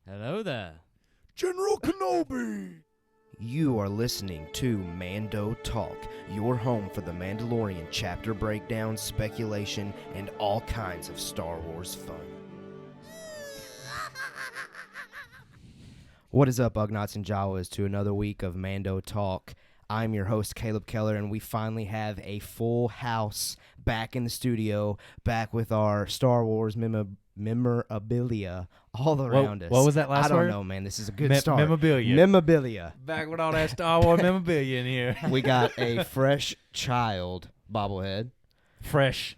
Hello there. General Kenobi! You are listening to Mando Talk, your home for the Mandalorian chapter breakdown, speculation, and all kinds of Star Wars fun. What is up, Ugnaughts and Jawas, to another week of Mando Talk. I'm your host, Caleb Keller, and we finally have a full house back in the studio, back with our Star Wars memorabilia all around us. What was that last word? I don't know, man. This is a good start. Memorabilia. Memorabilia. Back with all that Star Wars memorabilia in here. We got a fresh child bobblehead. Fresh.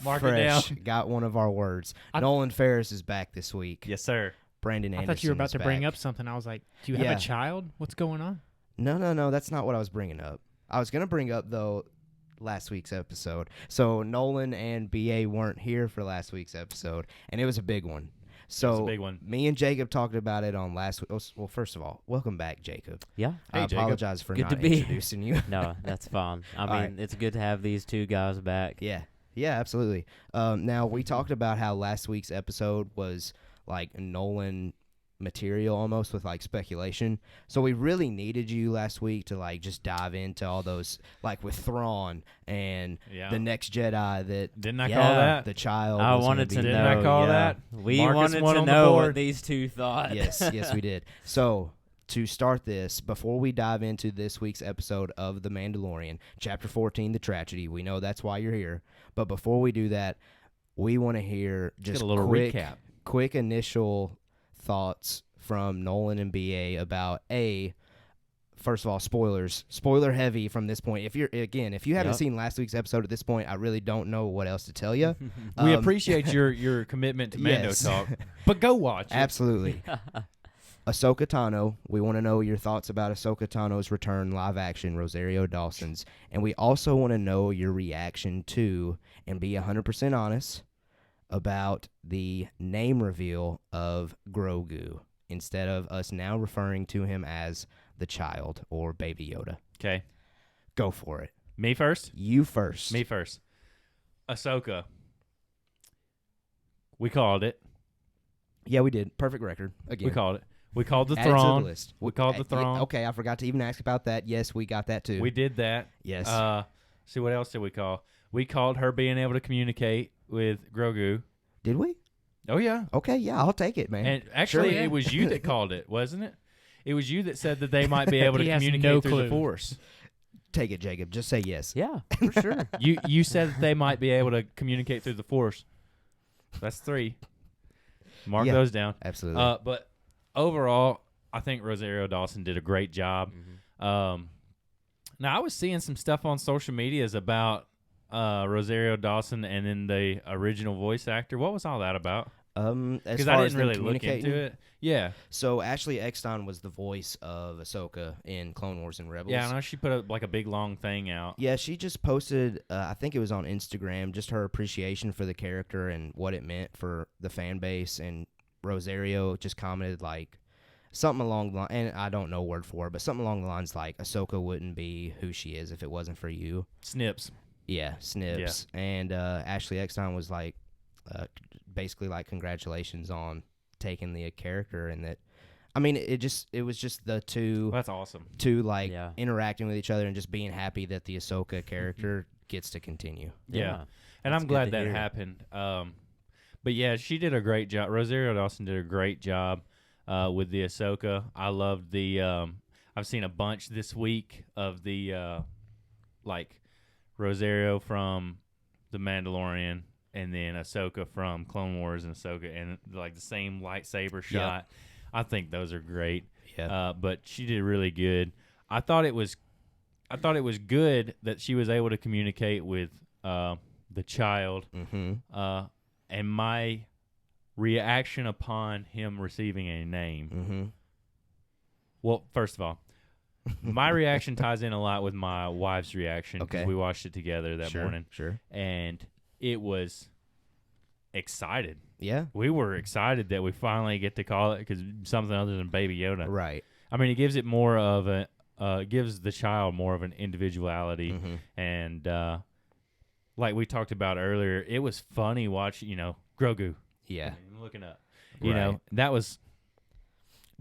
Mark it down. Got one of our words. Nolan Ferris is back this week. Yes, sir. Brandon Anderson I thought you were about is to back. bring up something. I was like, do you have Yeah. a child? What's going on? No. That's not what I was bringing up. I was going to bring up, though, last week's episode. So Nolan and BA weren't here for last week's episode, and it was a big one. So It was a big one. Me and Jacob talked about it on last week. Well, first of all, welcome back, Jacob. Yeah. I Hey, Jacob. apologize for Good not to be introducing you. No, that's fine. I mean, All right. it's good to have these two guys back. Yeah, absolutely. Now, we talked about how last week's episode was like Nolan material almost with like speculation. So we really needed you last week to like just dive into all those, like with Thrawn and the next Jedi that Didn't I call that? the child. I was wanted gonna to be know. Didn't I call yeah. that? We Marcus wanted one to on the know board. what these two thought. Yes, we did. So to start this, before we dive into this week's episode of The Mandalorian, Chapter 14, The Tragedy, we know that's why you're here. But before we do that, we want to hear just get a little recap. recap. Quick initial thoughts from Nolan and BA about first of all, spoiler heavy from this point. If you haven't Yep. seen last week's episode at this point, I really don't know what else to tell you. We appreciate your commitment to Mando yes. Talk, but go watch it. Absolutely. Ahsoka Tano, we want to know your thoughts about Ahsoka Tano's return live action, Rosario Dawson's, and we also want to know your reaction to, and be 100% honest, about the name reveal of Grogu, instead of us now referring to him as the child or Baby Yoda. Okay. Go for it. Me first? You first. Me first. Ahsoka. We called it. Yeah, we did. Perfect record. Again. We called it. We called the Add it to the throne. list. We called the Yeah, throne. okay, I forgot to even ask about that. Yes, we got that too. We did that. Yes. See, what else did we call? We called her being able to communicate with Grogu. Did we? Oh, yeah. Okay, yeah, I'll take it, man. And actually, Sure, yeah. it was you that called it, wasn't it? It was you that said that they might be able to He has communicate no through clue. the Force. Take it, Jacob. Just say yes. Yeah, for sure. You said that they might be able to communicate through the Force. That's 3. Mark Yeah. those down. Absolutely. But overall, I think Rosario Dawson did a great job. Mhm. Now, I was seeing some stuff on social medias about Rosario Dawson and then the original voice actor. What was all that about? As Because far I as didn't them really look communicating, into it. Yeah. So Ashley Eckstein was the voice of Ahsoka in Clone Wars and Rebels. Yeah, I know she put a big long thing out. Yeah, she just posted, I think it was on Instagram, just her appreciation for the character and what it meant for the fan base. And Rosario just commented like something along the line, and I don't know word for it, but something along the lines like Ahsoka wouldn't be who she is if it wasn't for you. Snips. Yeah, snips. And Ashley Eckstein was like, basically like, congratulations on taking the character, and that, I mean, it was just the two, Well, that's awesome. like Yeah. interacting with each other and just being happy that the Ahsoka character gets to continue. Yeah. And That's I'm good glad to that hear. happened. But yeah, she did a great job. Rosario Dawson did a great job with the Ahsoka. I loved the. I've seen a bunch this week of the like Rosario from the Mandalorian, and then Ahsoka from Clone Wars, and Ahsoka, and like the same lightsaber shot. I think those are great. Yeah. But she did really good. I thought it was good that she was able to communicate with the child. Mm-hmm. And my reaction upon him receiving a name. Mm-hmm. Well, first of all, my reaction ties in a lot with my wife's reaction because Okay. we watched it together that morning, Sure. and it was excited. Yeah. We were excited that we finally get to call it because something other than Baby Yoda. Right. I mean, it gives it more of gives the child more of an individuality, Mm-hmm. and like we talked about earlier, it was funny watching, Grogu. Yeah. I'm looking up. You know, that was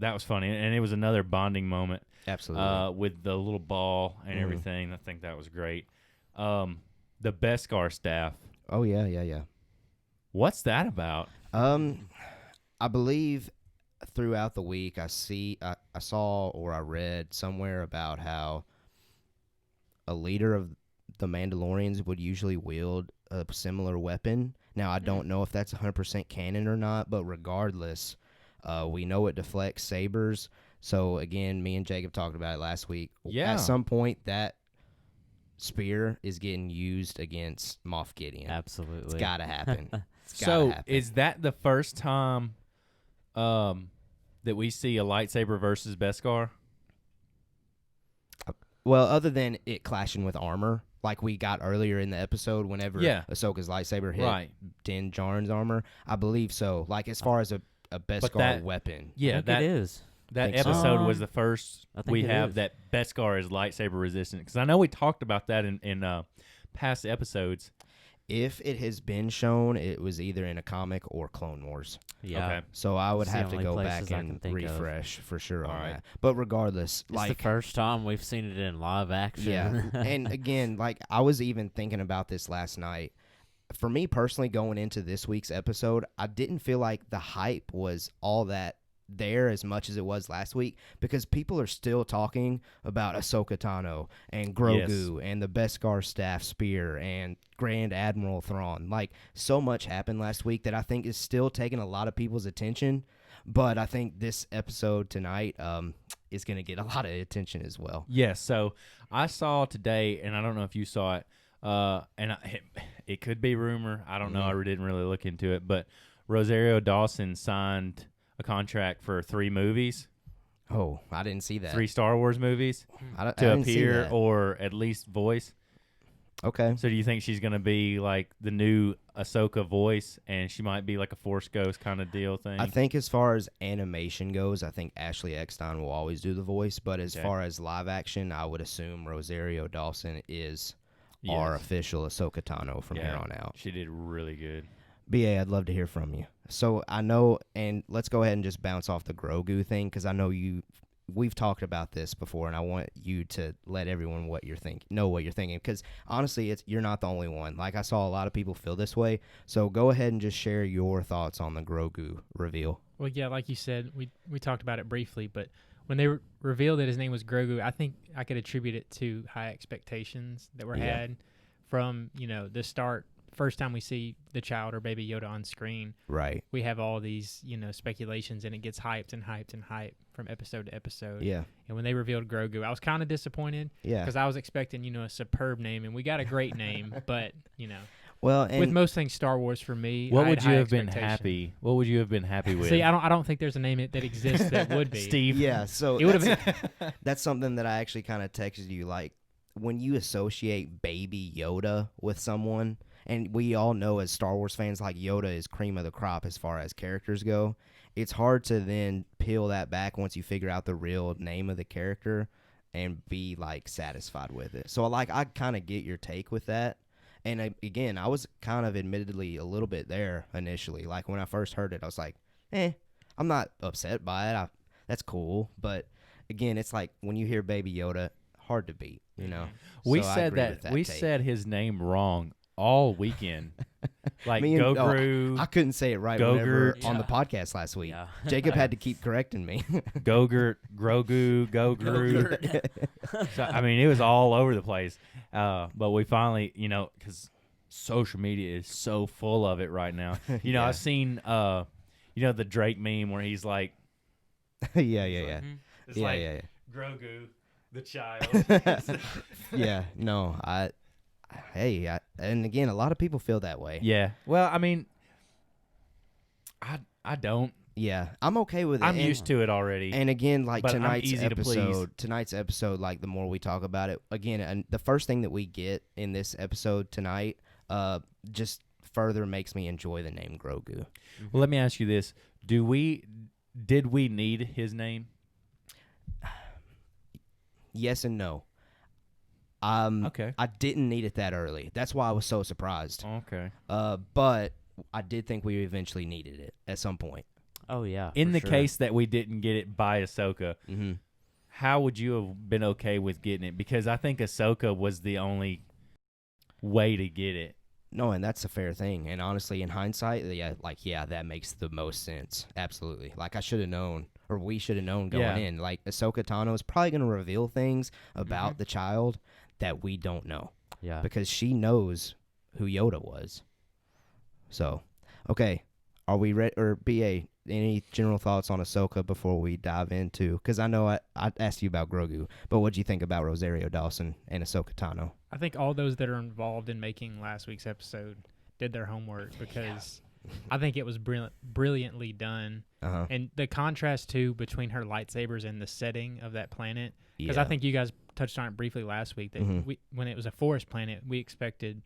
that was funny, and it was another bonding moment. Absolutely. With the little ball and Mhm. everything. I think that was great. The Beskar staff. Oh yeah. What's that about? I believe throughout the week I saw or I read somewhere about how a leader of the Mandalorians would usually wield a similar weapon. Now I don't know if that's 100% canon or not, but regardless, we know it deflects sabers. So again, me and Jacob talked about it last week. Yeah. At some point, that spear is getting used against Moff Gideon. Absolutely. It's got to happen. It's gotta So happen. is that the first time that we see a lightsaber versus Beskar? Well, other than it clashing with armor, like we got earlier in the episode, whenever Ahsoka's lightsaber hit Din Djarin's armor, I believe so. Like as far as a Beskar weapon, Yeah, I think that it is. That think so. episode was the first I think we it have is. that Beskar is lightsaber resistant. Because I know we talked about that in past episodes. if it has been shown, it was either in a comic or Clone Wars. Yeah. Okay. So I would It's the have to only go places back I can and think of. refresh for sure on Alright. that. But regardless, It's like the first time we've seen it in live action. yeah, and again, like I was even thinking about this last night. For me personally, going into this week's episode, I didn't feel like the hype was all that there as much as it was last week because people are still talking about Ahsoka Tano and Grogu and the Beskar staff spear and Grand Admiral Thrawn. Like, so much happened last week that I think is still taking a lot of people's attention. But I think this episode tonight is going to get a lot of attention as well. Yes. So I saw today, and I don't know if you saw it, and it could be rumor. I don't know. I didn't really look into it, but Rosario Dawson signed a contract for 3 movies, Oh, I didn't see that. 3 Star Wars movies I to didn't see appear that. or at least voice. Okay. So do you think she's going to be like the new Ahsoka voice, and she might be like a Force Ghost kind of deal thing? I think as far as animation goes, I think Ashley Eckstein will always do the voice. But as Okay. far as live action, I would assume Rosario Dawson is our official Ahsoka Tano from here on out. She did really good. BA, I'd love to hear from you. So I know, and let's go ahead and just bounce off the Grogu thing because I know we've talked about this before, and I want you to let everyone know what you're thinking. Because honestly, you're not the only one. Like I saw a lot of people feel this way. So go ahead and just share your thoughts on the Grogu reveal. Well, yeah, like you said, we talked about it briefly, but when they revealed that his name was Grogu, I think I could attribute it to high expectations that were had from, the start. First time we see the child or baby Yoda on screen, Right. we have all these, speculations, and it gets hyped and hyped and hyped from episode to episode. Yeah. And when they revealed Grogu, I was kind of disappointed Yeah. because I was expecting, a superb name, and we got a great name, but, Well, with and most things Star Wars for me, What I would had you high have been expectations. happy? What would you have been happy with? See, I don't think there's a name that exists that would be. Steve. yeah, so It would that's, have that's something that I actually kind of texted you. Like when you associate Baby Yoda with someone, and we all know as Star Wars fans, like Yoda is cream of the crop as far as characters go. It's hard to then peel that back once you figure out the real name of the character and be like satisfied with it. So like I kind of get your take with that. And again, I was kind of admittedly a little bit there initially. Like when I first heard it, I was like, I'm not upset by it. That's cool. But again, it's like when you hear Baby Yoda, hard to beat, We So I said agree with we take. said his name wrong all weekend. Like Me and- Gogru, I couldn't say it right whenever on the podcast last week. Yeah. Jacob had to keep correcting me. Gogurt, Grogu, Gogru. So, I mean, it was all over the place. But we finally, because social media is so full of it right now. Yeah. I've seen, the Drake meme where he's like, yeah. it's Yeah, like yeah, Grogu, the child. yeah. No, and again, a lot of people feel that way. Yeah. Well, I mean, I don't. Yeah, I'm okay with it. I'm And- used to it already. And again, like But I'm tonight's easy to please. episode, like the more we talk about it, again, and the first thing that we get in this episode tonight, just further makes me enjoy the name Grogu. Well, let me ask you this: did we need his name? Yes and no. Okay. I didn't need it that early. That's why I was so surprised. Okay. But I did think we eventually needed it at some point. Oh yeah. In for the sure. case that we didn't get it by Ahsoka, Mm-hmm. how would you have been okay with getting it? Because I think Ahsoka was the only way to get it. No, and that's a fair thing. And honestly, in hindsight, yeah, that makes the most sense. Absolutely. Like I should have known, or we should have known going Yeah. in. Like Ahsoka Tano is probably going to reveal things about the child that we don't know Yeah. because she knows who Yoda was. So, okay, are we ready? Or BA, any general thoughts on Ahsoka before we dive into? Because I know I asked you about Grogu, but what do you think about Rosario Dawson and Ahsoka Tano? I think all those that are involved in making last week's episode did their homework because I think it was brilliantly done. Uh-huh. And the contrast, too, between her lightsabers and the setting of that planet. Because Yeah. I think you guys touched on it briefly last week that Mhm. when it was a forest planet, we expected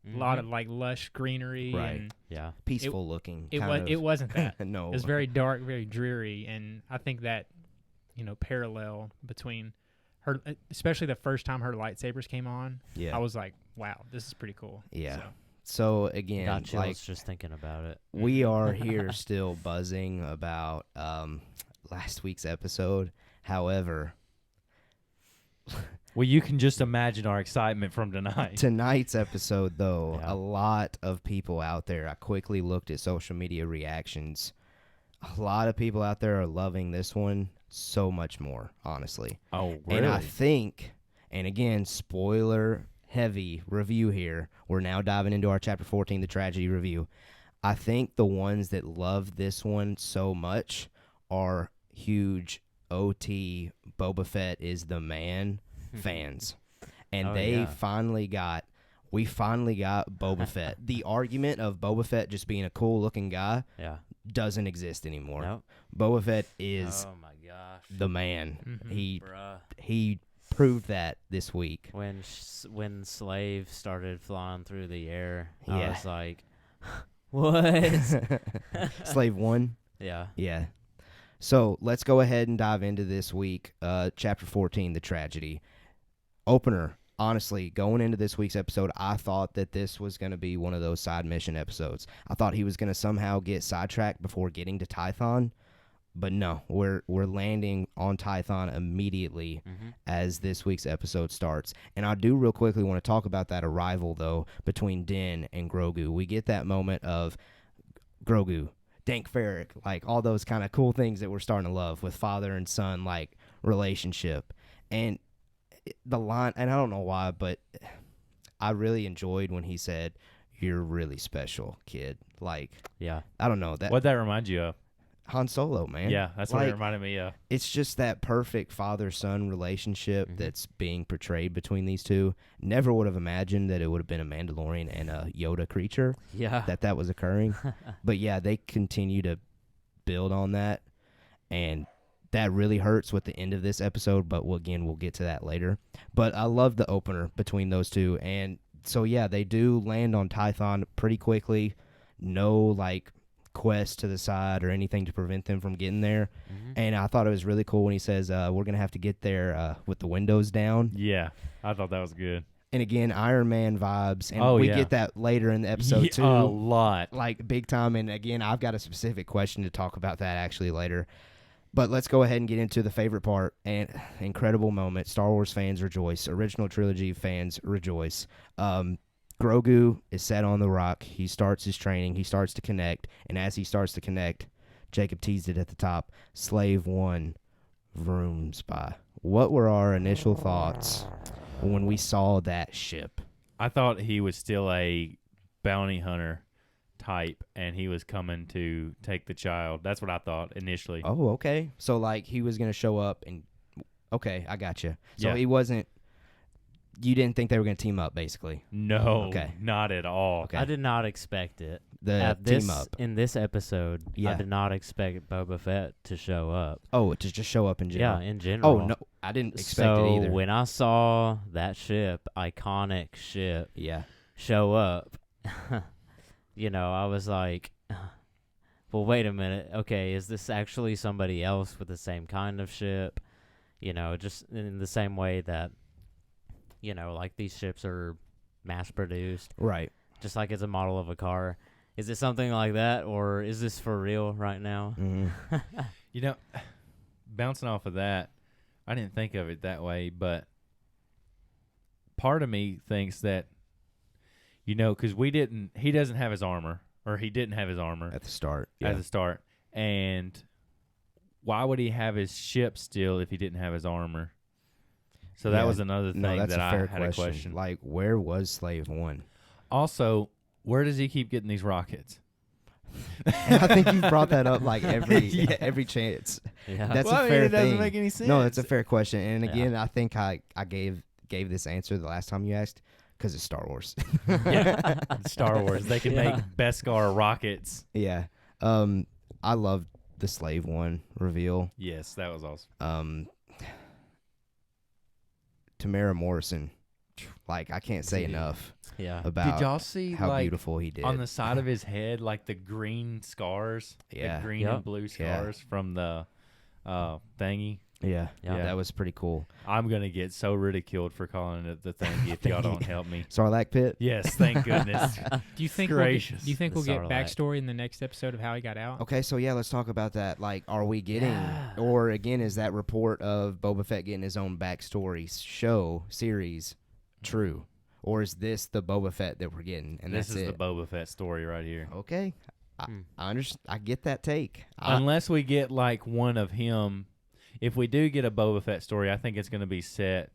a lot of like lush greenery. Right. And Yeah. Peaceful looking. it kind was of. it wasn't that. No. It was very dark, very dreary, and I think that parallel between her, especially the first time her lightsabers came on, Yeah. I was like, wow, this is pretty cool. Yeah. So, So again, Got chills like just thinking about it. we are here still buzzing about last week's episode. However, Well, you can just imagine our excitement from tonight. tonight's episode, though, Yeah. a lot of people out there, I quickly looked at social media reactions. A lot of people out there are loving this one so much more, honestly. Oh, really? And I think, and again, spoiler heavy review here. We're now diving into our chapter 14, the tragedy review. I think the ones that love this one so much are huge OT Boba Fett is the man fans. And Oh, we yeah. finally got Boba Fett. The argument of Boba Fett just being a cool looking guy Yeah. doesn't exist anymore. Nope. Boba Fett is Oh my gosh. the man. Mhm. Bruh. He proved that this week. When Slave started flying through the air, Yeah. I was like, what? Slave 1. Yeah. Yeah. So let's go ahead and dive into this week, chapter 14, the tragedy. Opener. Honestly, going into this week's episode, I thought that this was going to be one of those side mission episodes. I thought he was going to somehow get sidetracked before getting to Tython, but no, we're landing on Tython immediately as this week's episode starts. And I do real quickly want to talk about that arrival, though, between Din and Grogu. We get that moment of Grogu, Dank Farrik, like all those kind of cool things that we're starting to love with father and son, like relationship. And the line, and I don't know why, but I really enjoyed when he said, "You're really special, kid." Like, Yeah. I don't know, that What'd that remind you of? Han Solo, man. Yeah, that's what it Like, reminded me of. it's just that perfect father-son relationship that's being portrayed between these two. Never would have imagined that it would have been a Mandalorian and a Yoda creature Yeah. that was occurring. But yeah, they continue to build on that, and that really hurts with the end of this episode, but we'll get to that later. But I love the opener between those two, and so yeah, they do land on Tython pretty quickly. No, like, quest to the side or anything to prevent them from getting there. And I thought it was really cool when he says, we're going to have to get there with the windows down. Yeah, I thought that was good. And again, Iron Man vibes, and Oh, we yeah. get that later in the episode, Yeah, too. a lot. Like, big time. And again, I've got a specific question to talk about that actually later. But let's go ahead and get into the favorite part. And incredible moment. Star Wars fans rejoice. Original trilogy fans rejoice. Grogu is set on the rock. He starts his training. He starts to connect. And as he starts to connect, Jacob teased it at the top. Slave 1 vrooms by. What were our initial thoughts when we saw that ship? I thought he was still a bounty hunter type, and he was coming to take the child. That's what I thought initially. Oh, okay. So, like, he was going to show up and... Okay, I got you. So Yeah. he wasn't... You didn't think they were going to team up, basically. No, Okay. not at all. Okay. I did not expect it. The team up. In this episode, Yeah. I did not expect Boba Fett to show up. Oh, to just show up in general. Yeah, in general. Oh, no. I didn't expect So it either. when I saw that ship, iconic ship, Yeah. show up, I was like, well, wait a minute. Okay, is this actually somebody else with the same kind of ship? Just in the same way that, like these ships are mass produced, Right. just like it's a model of a car. Is it something like that, or is this for real right now? You know, bouncing off of that, I didn't think of it that way, but part of me thinks that, you know, because he doesn't have his armor, or he didn't have his armor At the start. at the start. And why would he have his ship still if he didn't have his armor? So that was another thing that's that a fair I had a question. Like, where was Slave One? Also, where does he keep getting these rockets? And I think you brought that up like every chance. Yeah. That's Well, a I fair mean, it doesn't thing. make any sense. No, that's a fair question. And Yeah. again, I think I gave this answer the last time you asked because it's Star Wars. Yeah, Star Wars. They can make Beskar rockets. Yeah. I loved the Slave One reveal. Yes, that was awesome. Tamara Morrison, like, I can't say Dude. ing Yeah. about Did y'all see how like beautiful he did. on the side of his head, like the green scars, Yeah. the green Yep. and blue scars from the thingy? Yeah, Yeah. that was pretty cool. I'm gonna get so ridiculed for calling it the thingy if y'all don't help me. Sarlacc pit. Yes, thank goodness. Do you think Gracious. do you think The we'll get Sarlacc. backstory in the next episode of how he got out? Okay, so yeah, let's talk about that. Like, are we getting, or again, is that report of Boba Fett getting his own backstory series true? Or is this the Boba Fett that we're getting? And This that's is it. the Boba Fett story right here. Okay. I get that take. Unless we get like one of him. If we do get a Boba Fett story, I think it's going to be set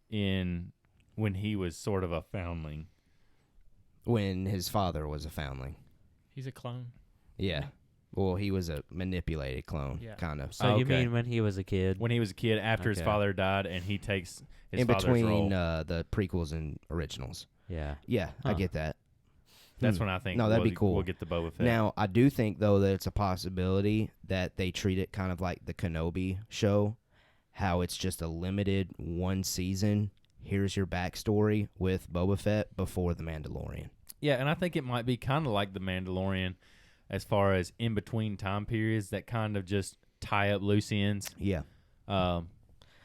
in when he was sort of a foundling. When his father was a foundling. He's a clone. Yeah. Well, he was a manipulated clone, Yeah. kind of. So you Okay. mean when he was a kid? When he was a kid, after his Okay. father died, and he takes his In father's between role. the prequels and originals. Yeah. Yeah, I Huh. get that. That's when I think No, that'd be cool. we'll get the Boba Fett. Now, I do think, though, that it's a possibility that they treat it kind of like the Kenobi show, how it's just a limited one season. Here's your backstory with Boba Fett before The Mandalorian. Yeah, and I think it might be kind of like the Mandalorian as far as in between time periods that kind of just tie up loose ends. Yeah.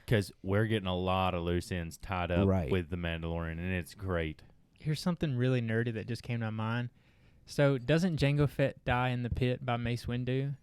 Because we're getting a lot of loose ends tied up Right. with the Mandalorian, and it's great. Here's something really nerdy that just came to my mind. So doesn't Jango Fett die in the pit by Mace Windu?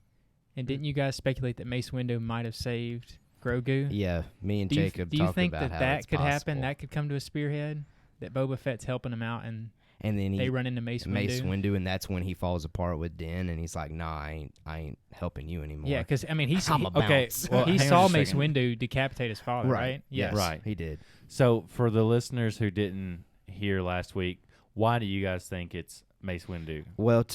And didn't you guys speculate that Mace Windu might have saved Grogu? Yeah, me and Do you, Jacob do you talked think about that how that it's could happen? possible. That could come to a spearhead? That Boba Fett's helping him out and And then they run into Mace Windu? and that's when he falls apart with Din, and he's like, "Nah, I ain't helping you anymore." Yeah, because, I mean, I'm a Okay, bounce. well, he hang on saw just a Mace second. Windu decapitate his father, right? Yes, Right. he did. So for the listeners who didn't hear last week, why do you guys think it's Mace Windu? Well,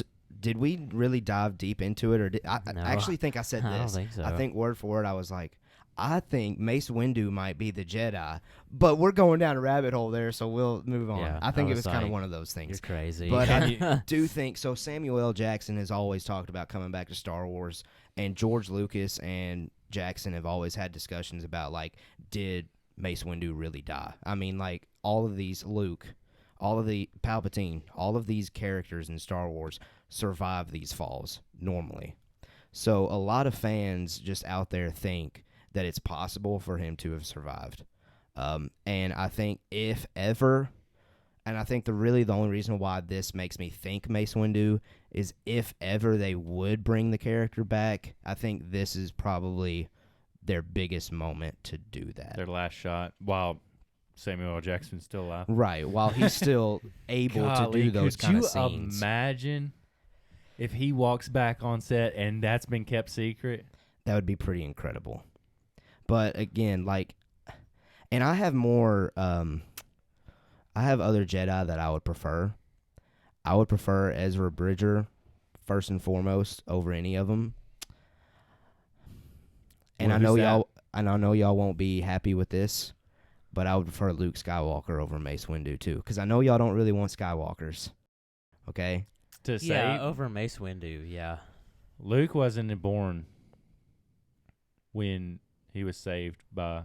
did we really dive deep into it, or did I No. actually think I said I don't this? think so. I think word for word, I was like, I think Mace Windu might be the Jedi, but we're going down a rabbit hole there, so we'll move on. Yeah, I think I it was was kind of like, one of those things. You're crazy. But I do think so. Samuel L. Jackson has always talked about coming back to Star Wars, and George Lucas and Jackson have always had discussions about, like, did Mace Windu really die? I mean, like, all of these Luke, all of the Palpatine, all of these characters in Star Wars survive these falls normally. So a lot of fans just out there think that it's possible for him to have survived. And I think if ever, and I think the only reason why this makes me think Mace Windu is if ever they would bring the character back, I think this is probably their biggest moment to do that. Their last shot while Samuel L. Jackson's still alive. Right, while he's still able to Golly, do those could kind of you scenes. imagine if he walks back on set and that's been kept secret? That would be pretty incredible. But again, like, and I have more, I have other Jedi that I would prefer. I would prefer Ezra Bridger, first and foremost, over any of them. And Well, I know who's that? y'all won't be happy with this, but I would prefer Luke Skywalker over Mace Windu too, because I know y'all don't really want Skywalkers. Okay. To yeah, save over Mace Windu, yeah. Luke wasn't born when he was saved by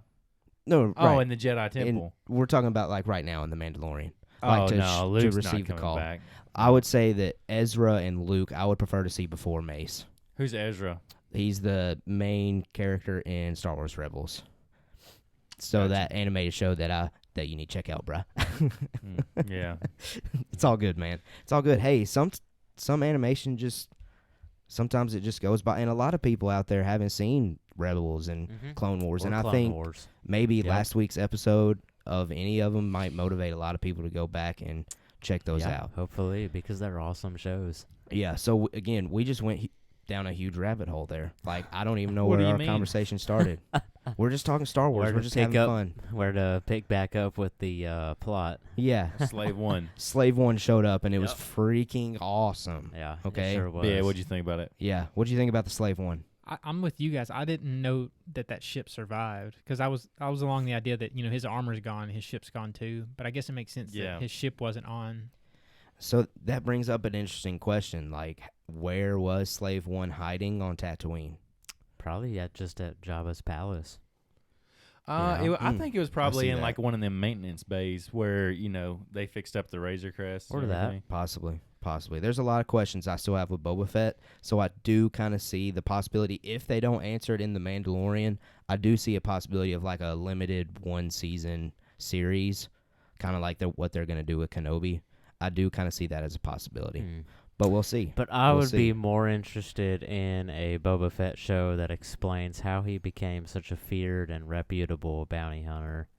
No, Oh, right. in the Jedi Temple. We're talking about like right now in the Mandalorian. Oh like to no, Luke's receive not the coming call. back. I would say that Ezra and Luke, I would prefer to see before Mace. Who's Ezra? He's the main character in Star Wars Rebels. So Gotcha. that animated show that you need to check out, bruh. Yeah. It's all good, man. It's all good. Hey, some animation just sometimes it just goes by, and a lot of people out there haven't seen Rebels and Clone Wars, Or and I Clone think Wars. maybe Yep. last week's episode of any of them might motivate a lot of people to go back and check those Yeah, out. hopefully, because they're awesome shows. Yeah. So again, we just went down a huge rabbit hole there. Like I don't even know What where do you our mean? conversation started. We're just talking Star Wars. Where We're to just pick having up- fun. Where to pick back up with the plot. Yeah. Slave One. Slave One showed up, and it was Yep. freaking awesome. Yeah. Okay. It sure was. Yeah, what'd you think about it? Yeah. What do you think about the Slave One? I'm with you guys. I didn't know that ship survived because I was along the idea that his armor's gone, his ship's gone too. But I guess it makes sense Yeah. that his ship wasn't on. So that brings up an interesting question. Like, where was Slave One hiding on Tatooine? Probably just at Jabba's palace. I Mm, think it was probably see in that. like one of them maintenance bays where they fixed up the Razor Crest Or and that. everything. Possibly. There's a lot of questions I still have with Boba Fett, so I do kind of see the possibility, if they don't answer it in The Mandalorian, I do see a possibility of like a limited one-season series, kind of like what they're going to do with Kenobi. I do kind of see that as a possibility, Hmm. but we'll see. But I We'll would see. be more interested in a Boba Fett show that explains how he became such a feared and reputable bounty hunter.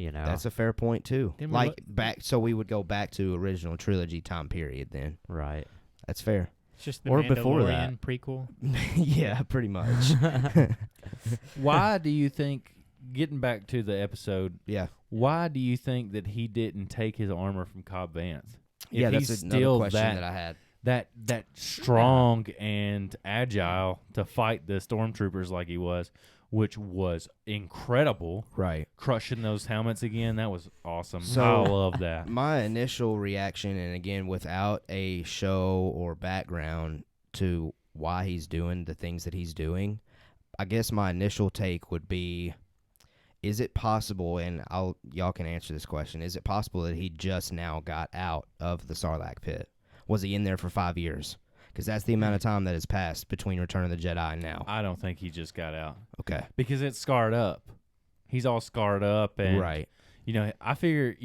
That's a fair point, too. Then we Like, so we would go back to original trilogy time period then. right. That's fair. It's just the Or Mandalorian before that. prequel. Yeah, pretty much. Why do you think, getting back to the episode, Yeah. why do you think that he didn't take his armor from Cobb Vanth? If Yeah, he's that's another still question that I had. that strong and agile to fight the stormtroopers like he was, which was incredible. Right. Crushing those helmets again, that was awesome. So- I love that. My initial reaction, and again, without a show or background to why he's doing the things that he's doing, I guess my initial take would be, is it possible, and y'all can answer this question, is it possible that he just now got out of the Sarlacc pit? Was he in there for 5 years? Because that's the amount of time that has passed between Return of the Jedi and now. I don't think he just got out Okay. because it's scarred up. He's all scarred up, and Right. I figure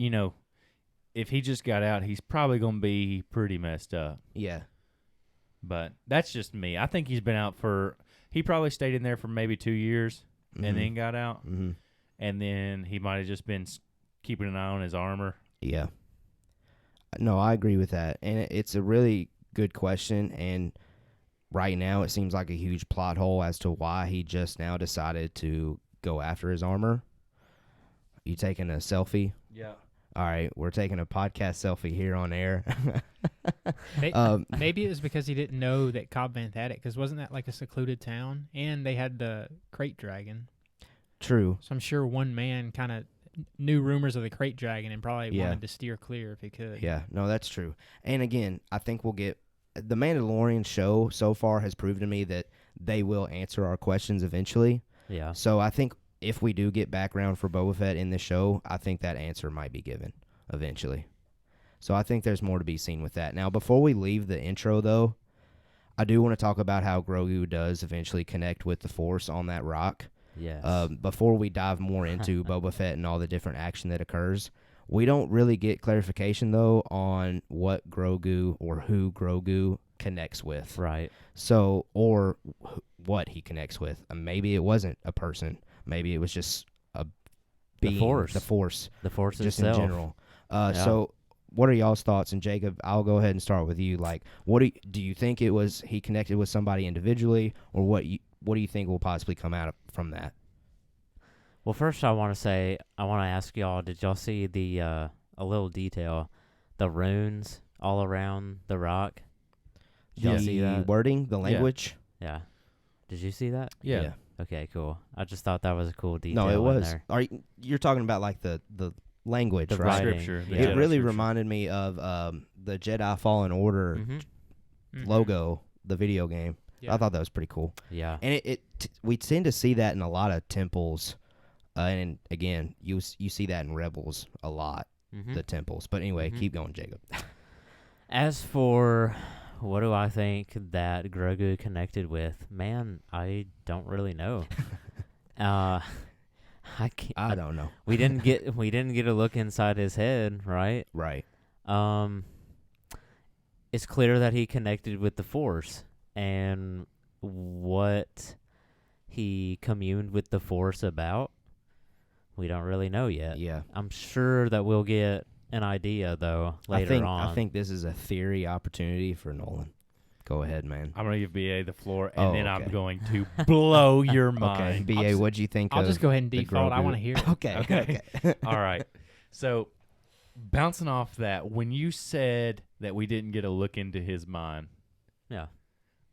if he just got out, he's probably gonna be pretty messed up. Yeah. But that's just me. I think he's been out he probably stayed in there for maybe 2 years and then got out, Mm-hmm. and then he might have just been keeping an eye on his armor. Yeah. No, I agree with that. And it's a really good question. And right now it seems like a huge plot hole as to why he just now decided to go after his armor. You taking a selfie? Yeah. All right. We're taking a podcast selfie here on air. Maybe it was because he didn't know that Cobb Vanth had it, because wasn't that like a secluded town? And they had the crate dragon. True. So I'm sure one man kind of knew rumors of the crate dragon and probably Yeah. wanted to steer clear if he could. Yeah. No, that's true. And again, I think we'll get the Mandalorian show so far has proven to me that they will answer our questions eventually. Yeah. So I think if we do get background for Boba Fett in the show, I think that answer might be given eventually. So I think there's more to be seen with that. Now, before we leave the intro, though, I do want to talk about how Grogu does eventually connect with the Force on that rock. Yes. Before we dive more into Boba Fett and all the different action that occurs, we don't really get clarification, though, on what Grogu or who Grogu connects with. right. So, or what he connects with. Maybe it wasn't a person. Maybe it was just a being. Force. The Force. The Force Just itself. in general. Yeah. So, what are y'all's thoughts? And Jacob, I'll go ahead and start with you. Like, what do you think it was? He connected with somebody individually, or what do you think will possibly come out from that? Well, first I want to ask y'all, did y'all see the a little detail, the runes all around the rock? Did y'all see that? Wording, the language. Yeah. Did you see that? Yeah. Okay, cool. I just thought that was a cool detail. No, it in was. there. You're talking about like the language, The right? writing, Scripture. the yeah. It Jedi really scripture. reminded me of the Jedi Fallen Order Mhm. Mhm. logo, the video game. Yeah. I thought that was pretty cool. Yeah. And we tend to see that in a lot of temples, and again, you see that in Rebels a lot, Mhm. the temples. But anyway, Mhm. keep going, Jacob. As for what do I think that Grogu connected with, man, I don't really know. I can't. I don't know. We didn't get a look inside his head, right? Right. it's clear that he connected with the Force, and what he communed with the Force about, we don't really know yet. Yeah. I'm sure that we'll get an idea, though, later on. I think this is a theory opportunity for Nolan. Go ahead, man. I'm going to give BA the floor, and then I'm okay. going to blow your mind. Okay, BA, what'd you think I'll of just go ahead and the default. I Grogu? want to hear it. Okay. All right. So, bouncing off that, when you said that we didn't get a look into his mind. Yeah.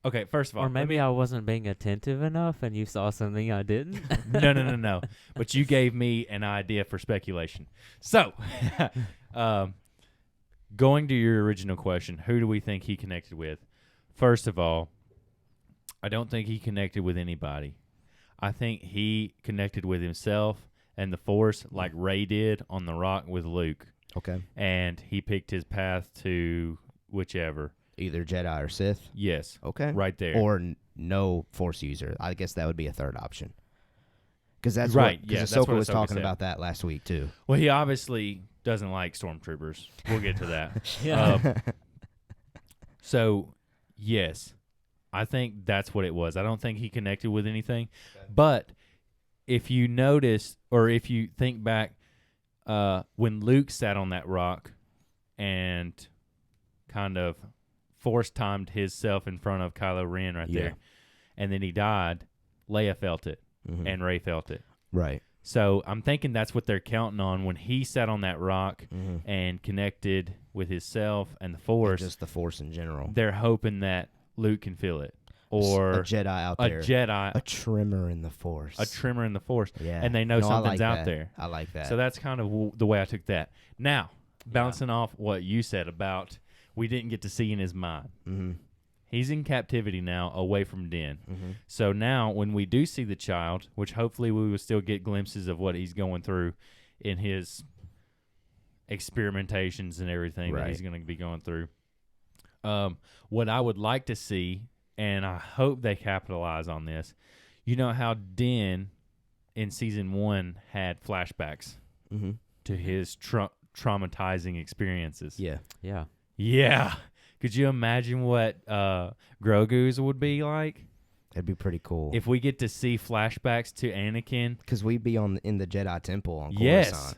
Okay, first of all. Or maybe I wasn't being attentive enough and you saw something I didn't. No. But you gave me an idea for speculation. So, going to your original question, who do we think he connected with? First of all, I don't think he connected with anybody. I think he connected with himself and the Force like Rey did on the rock with Luke. Okay. And he picked his path to whichever. Either Jedi or Sith. Yes. Okay. Right there. Or no Force user. I guess that would be a third option. Because that's right. What, yeah, that's Ahsoka Ahsoka was talking said. about that last week too. Well, he obviously doesn't like stormtroopers. We'll get to that. Yeah. So, yes, I think that's what it was. I don't think he connected with anything. Okay. But if you notice, or if you think back, when Luke sat on that rock and kind of Force-timed himself in front of Kylo Ren right there, and then he died, Leia felt it, and Rey felt it. Right. So I'm thinking that's what they're counting on when he sat on that rock and connected with himself and the Force. And just the Force in general. They're hoping that Luke can feel it. Or a Jedi out there. A Jedi. A trimmer in the Force. A trimmer in the Force. Yeah. And they know something's like out that. there. I like that. So that's kind of the way I took that. Now, bouncing off what you said about we didn't get to see in his mind. Mm-hmm. He's in captivity now, away from Din. Mm-hmm. So now, when we do see the child, which hopefully we will still get glimpses of what he's going through in his experimentations and everything that he's going to be going through. What I would like to see, and I hope they capitalize on this, you know how Din in season 1 had flashbacks to his traumatizing experiences. Yeah. Yeah. Yeah. Could you imagine what Grogu's would be like? That'd be pretty cool. If we get to see flashbacks to Anakin. Because we'd be in the Jedi Temple on Yes. Coruscant.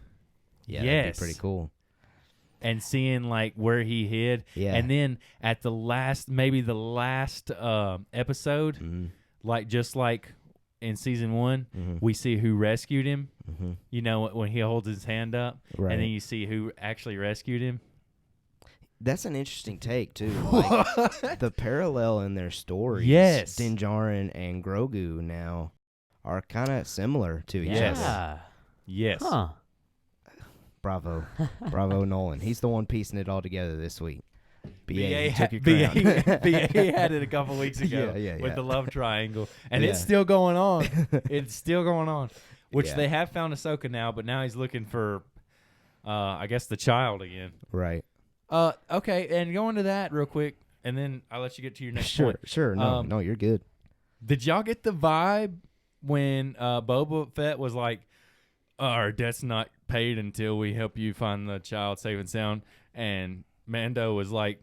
Yeah, yes. that'd be pretty cool. And seeing like where he hid. Yeah. And then at the last episode, like just like in season 1, we see who rescued him. You know, when he holds his hand up. Right. And then you see who actually rescued him. That's an interesting take, too. Like, the parallel in their stories, yes. Din Djarin and Grogu now are kind of similar to each Yes. other. Yes. Huh. Bravo. Bravo, Nolan. He's the one piecing it all together this week. BA took your crown. BA had it a couple weeks ago with the love triangle. And it's still going on. It's still going on. Which they have found Ahsoka now, but now he's looking for, I guess, the child again. Right. Okay, and going to that real quick, and then I'll let you get to your next point. Sure. No, you're good. Did y'all get the vibe when Boba Fett was like, our debt's not paid until we help you find the child safe and sound? And Mando was like,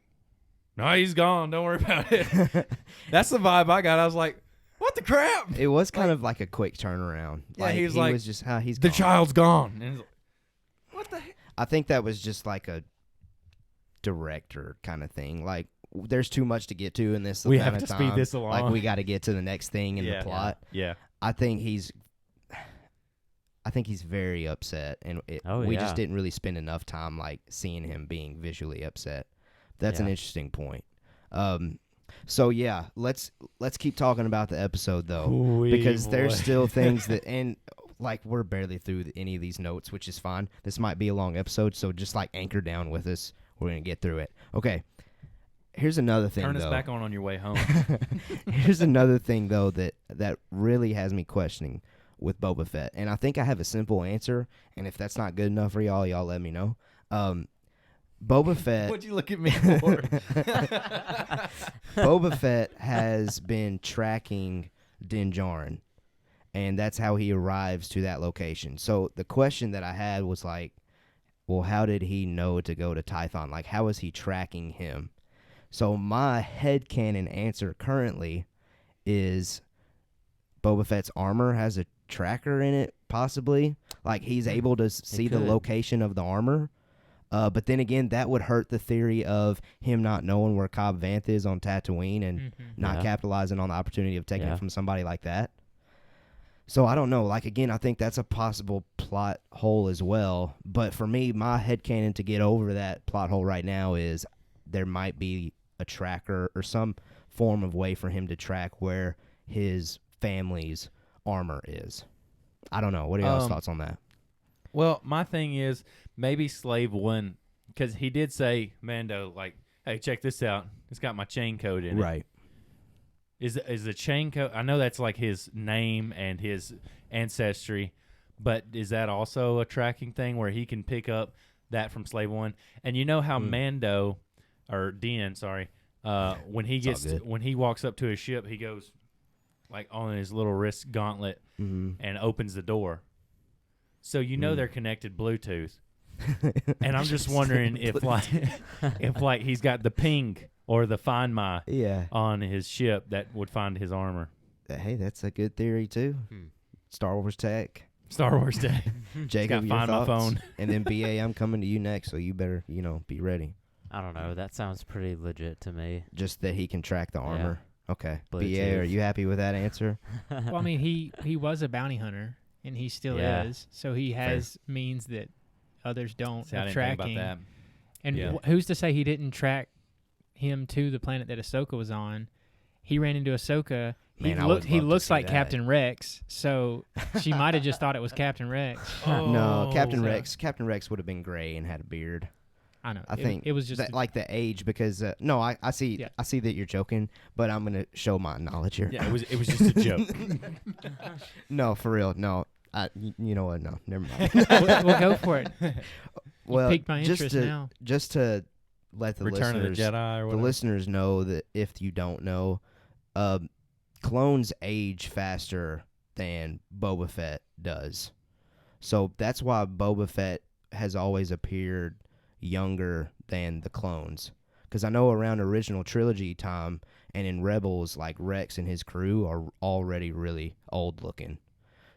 no, he's gone. Don't worry about it. That's the vibe I got. I was like, what the crap? It was kind of like a quick turnaround. Yeah, he was just how he's the gone. child's gone. And he's like, what the heck? I think that was just like a director kind of thing. Like, there's too much to get to in this. We amount have of to time. speed this along. Like, we got to get to the next thing in the plot. Yeah. I think he's very upset, and we just didn't really spend enough time like seeing him being visually upset. That's an interesting point. So yeah, let's keep talking about the episode though, because there's still things that, and like we're barely through any of these notes, which is fine. This might be a long episode, so just like anchor down with us. We're gonna get through it. Okay. Here's another thing. Turn us back on your way home. Here's another thing though that really has me questioning with Boba Fett, and I think I have a simple answer. And if that's not good enough for y'all let me know. Boba Fett. What'd you look at me for? Boba Fett has been tracking Din Djarin, and that's how he arrives to that location. So the question that I had was like, well, how did he know to go to Tython? Like, how is he tracking him? So my headcanon answer currently is Boba Fett's armor has a tracker in it, possibly. Like, he's able to see the could. location of the armor. But then again, that would hurt the theory of him not knowing where Cobb Vanth is on Tatooine and not Yeah. capitalizing on the opportunity of taking Yeah. it from somebody like that. So I don't know. Like, again, I think that's a possible plot hole as well. But for me, my headcanon to get over that plot hole right now is there might be a tracker or some form of way for him to track where his family's armor is. I don't know. What are y'all's thoughts on that? Well, my thing is maybe Slave One, because he did say, Mando, like, hey, check this out. It's got my chain code in it. Right. Is the chain code? I know that's like his name and his ancestry, but is that also a tracking thing where he can pick up that from Slave One? And you know how Mando, or Din, sorry, when he when he walks up to his ship, he goes like on his little wrist gauntlet and opens the door. So you know they're connected Bluetooth. And I'm just wondering if like he's got the ping or the Find My on his ship that would find his armor. Hey, that's a good theory too. Star Wars tech. Star Wars Day. Jacob, your Find My thoughts? phone. And then BA, I'm coming to you next, so you better, be ready. I don't know. That sounds pretty legit to me. Just that he can track the armor. Okay. Bluetooth. BA, are you happy with that answer? Well, I mean, he was a bounty hunter, and he still Yeah. is. So he has means that others don't See, I of didn't think tracking. about that. And Yeah. who's to say he didn't track him to the planet that Ahsoka was on? He ran into Ahsoka. Man, I would He love to looks see like that. Captain Rex, so she might have just thought it was Captain Rex. No, Captain so- Rex. Captain Rex would have been gray and had a beard. I know. I think it was just that, like the age, because no, I see Yeah. I see that you're joking, but I'm gonna show my knowledge here. Yeah, it was just a joke. No, for real. No, you know what? No, never mind. we'll go for it. Well, piqued my just interest to now. just to let the Return of the listeners Jedi or the whatever. listeners know that if you don't know, clones age faster than Boba Fett does. So that's why Boba Fett has always appeared younger than the clones. Because I know around original trilogy time and in Rebels, like Rex and his crew are already really old looking.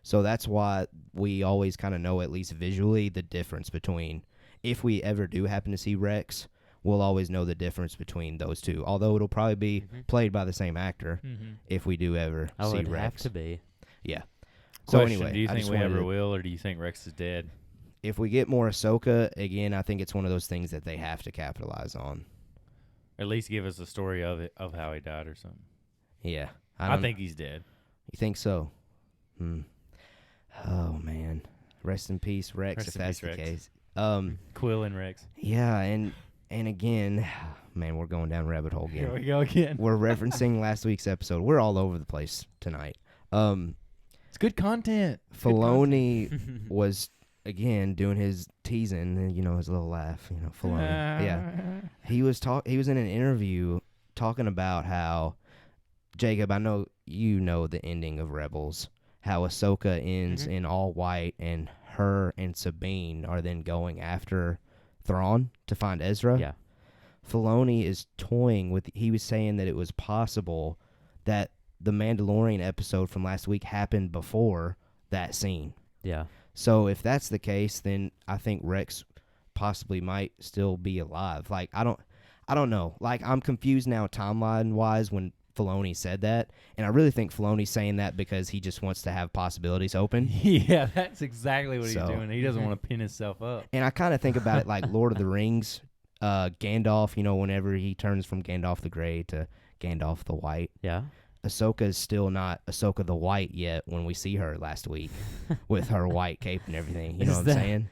So that's why we always kind of know, at least visually, the difference between, if we ever do happen to see Rex, we'll always know the difference between those two. Although it'll probably be played by the same actor if we do ever Oh, see it'd Rex. have to be. Yeah. So Question, anyway, do you I think just we wanted ever to- will, or do you think Rex is dead? if we get more Ahsoka, again, I think it's one of those things that they have to capitalize on. At least give us a story of it, of how he died or something. Yeah. I think he's dead. You think so? Oh, man. Rest in peace, Rex, Rest if in that's peace, the Rex. case. Quill and Rex. Yeah, and again, man, we're going down rabbit hole Here again. we go again. We're referencing last week's episode. We're all over the place tonight. It's good content. Filoni was, again, doing his teasing, his little laugh, Filoni. Yeah. He was in an interview talking about how, Jacob, I know you know the ending of Rebels, how Ahsoka ends in all white, and her and Sabine are then going after Thrawn to find Ezra. Yeah. Filoni is toying with, he was saying that it was possible that the Mandalorian episode from last week happened before that scene. Yeah. So if that's the case, then I think Rex possibly might still be alive. Like, I don't know. Like, I'm confused now timeline-wise when Filoni said that, and I really think Filoni's saying that because he just wants to have possibilities open. Yeah, that's exactly what he's So- doing. He doesn't want to pin himself up. And I kind of think about it like Lord of the Rings, Gandalf, whenever he turns from Gandalf the Grey to Gandalf the White. Yeah. Ahsoka is still not Ahsoka the White yet when we see her last week with her white cape and everything. You know Is what I'm that- saying?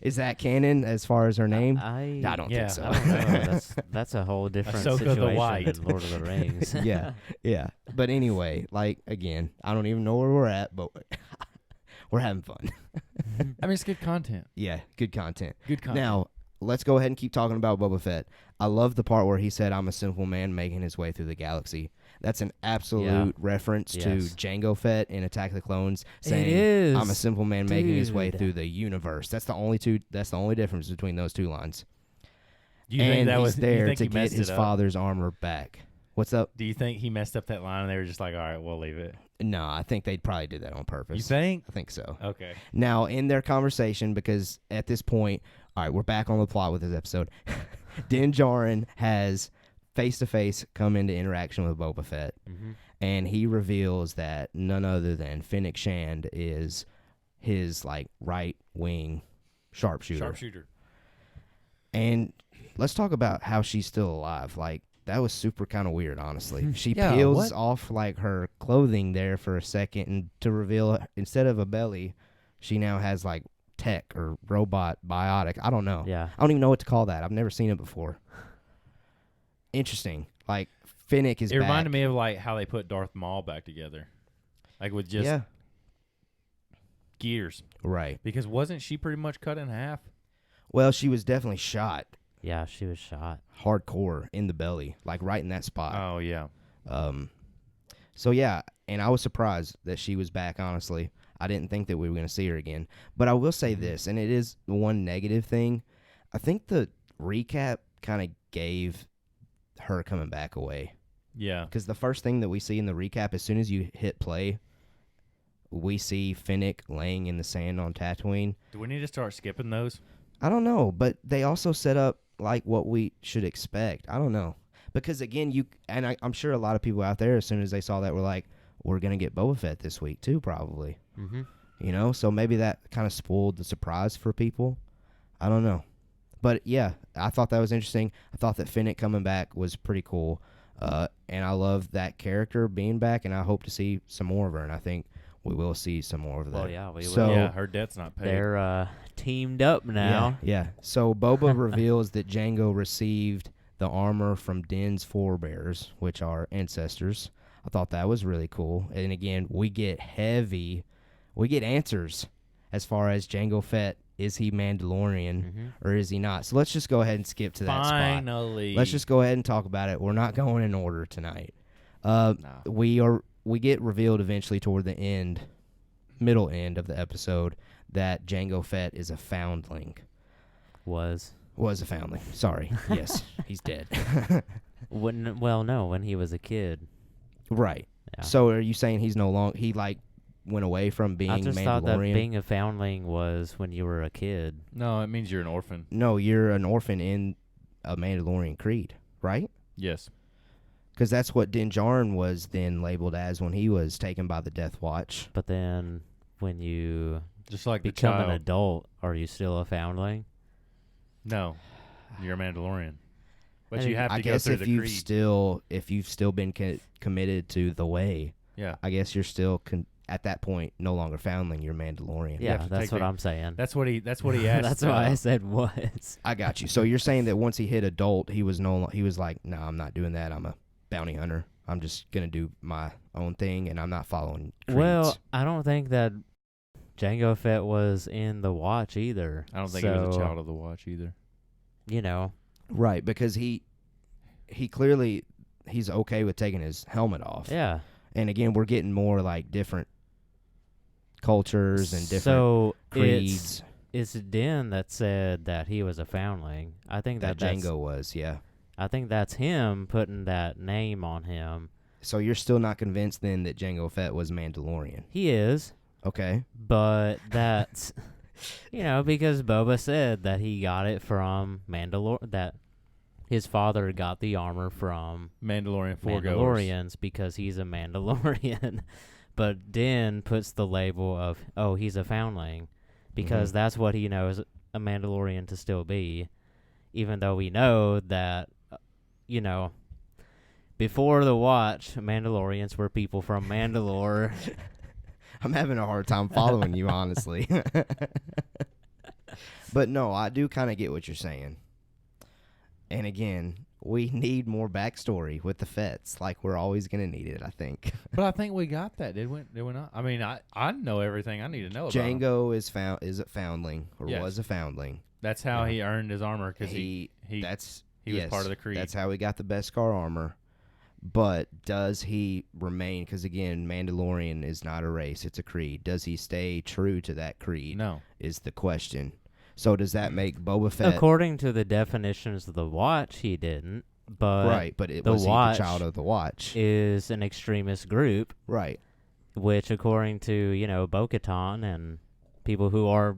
Is that canon as far as her name? I I don't Yeah. think so. I don't know. That's a whole different Ahsoka the situation White. than Lord of the Rings. yeah. But anyway, like, again, I don't even know where we're at, but we're having fun. I mean, it's good content. Yeah, good content. Good content. Now, let's go ahead and keep talking about Boba Fett. I love the part where he said, "I'm a simple man making his way through the galaxy." That's an absolute reference to Yes. Jango Fett in Attack of the Clones, saying, It is. "I'm a simple man making his way Dude. through the universe." That's the only difference between those two lines. Do you think and that he's was you there think to he get messed his it up? father's armor back. What's up? Do you think he messed up that line and they were just like, all right, we'll leave it? No, I think they'd probably do that on purpose. You think? I think so. Okay. Now, in their conversation, because at this point, all right, we're back on the plot with this episode. Din Djarin has face-to-face come into interaction with Boba Fett, Mm-hmm. and he reveals that none other than Fennec Shand is his, like, right-wing sharpshooter. And let's talk about how she's still alive. Like, that was super kind of weird, honestly. She Yeah, peels what? off, like, her clothing there for a second, and to reveal, instead of a belly, she now has, like, tech or robot biotic. I don't know. Yeah. I don't even know what to call that. I've never seen it before. Interesting. Like, Fennec is It back. reminded me of like how they put Darth Maul back together, like with just Yeah. gears. Right. Because wasn't she pretty much cut in half? Well, she was definitely shot Yeah, she was shot. hardcore in the belly, like right in that spot. Oh yeah. So yeah, and I was surprised that she was back, honestly. I didn't think that we were going to see her again. But I will say this, and it is the one negative thing. I think the recap kind of gave her coming back away. Yeah. Because the first thing that we see in the recap, as soon as you hit play, we see Fennec laying in the sand on Tatooine. Do we need to start skipping those? I don't know, but they also set up like what we should expect. I don't know. Because again, I'm sure a lot of people out there, as soon as they saw that, were like, we're going to get Boba Fett this week too, probably. Mm-hmm. You know, so maybe that kind of spoiled the surprise for people. I don't know. But yeah, I thought that was interesting. I thought that Fennec coming back was pretty cool. And I love that character being back, and I hope to see some more of her, and I think we will see some more of that. Well, yeah, we So, will. Yeah, her debt's not paid. They're teamed up now. Yeah. So Boba reveals that Jango received the armor from Din's forebears, which are ancestors. I thought that was really cool. And again, we get answers as far as Jango Fett. Is he Mandalorian Mm-hmm. or is he not? So let's just go ahead and skip to that spot. Finally. Let's just go ahead and talk about it. We're not going in order tonight. Nah. We get revealed eventually toward the middle end of the episode that Jango Fett is a foundling. Was a foundling. Sorry. Yes, he's dead. When he was a kid. Right. Yeah. So are you saying he's no longer went away from being I just Mandalorian? thought that being a foundling was when you were a kid. No, it means you're an orphan. No, you're an orphan in a Mandalorian creed, right? Yes. Because that's what Din Djarin was then labeled as when he was taken by the Death Watch. But then when you Just like become the child. an adult, are you still a foundling? No, you're a Mandalorian. But I you think- have to I go guess through if the you've creed. still been committed to the way, Yeah. I guess you're still at that point no longer foundling. You're Mandalorian. Yeah, have to that's take what the- I'm saying. That's what he asked. That's why I said was. I got you. So you're saying that once he hit adult, he was like, no, I'm not doing that. I'm a bounty hunter. I'm just gonna do my own thing, and I'm not following creeds. Well, I don't think that Jango Fett was in the Watch either. I don't think he was a child of the Watch either. You know, right, because he clearly he's okay with taking his helmet off. yeah. And again, we're getting more like different cultures and different So creeds. it's Din that said that he was a foundling. I think that that's Jango was, yeah. I think that's him putting that name on him. So you're still not convinced then that Jango Fett was Mandalorian? He is, Okay. but that's because Boba said that he got it from that his father got the armor from Mandalorian foregoers. Mandalorians because he's a Mandalorian. But Din puts the label of, oh, he's a foundling because that's what he knows a Mandalorian to still be, even though we know that, before the Watch, Mandalorians were people from Mandalore. I'm having a hard time following you, honestly. But no, I do kind of get what you're saying. And again, we need more backstory with the Fetts. Like, we're always going to need it, I think. But I think we got that, did we not? I mean, I know everything I need to know about him. Jango is a foundling, or Yes. was a foundling. That's how he earned his armor, because he was was part of the creed. That's how he got the Beskar armor. But does he remain? Because again, Mandalorian is not a race; it's a creed. Does he stay true to that creed? No. Is the question. So does that make Boba Fett According to the definitions of the Watch, he didn't. But right? But it the was he the Watch child of the Watch, is an extremist group, right? which, according to Bo-Katan and people who are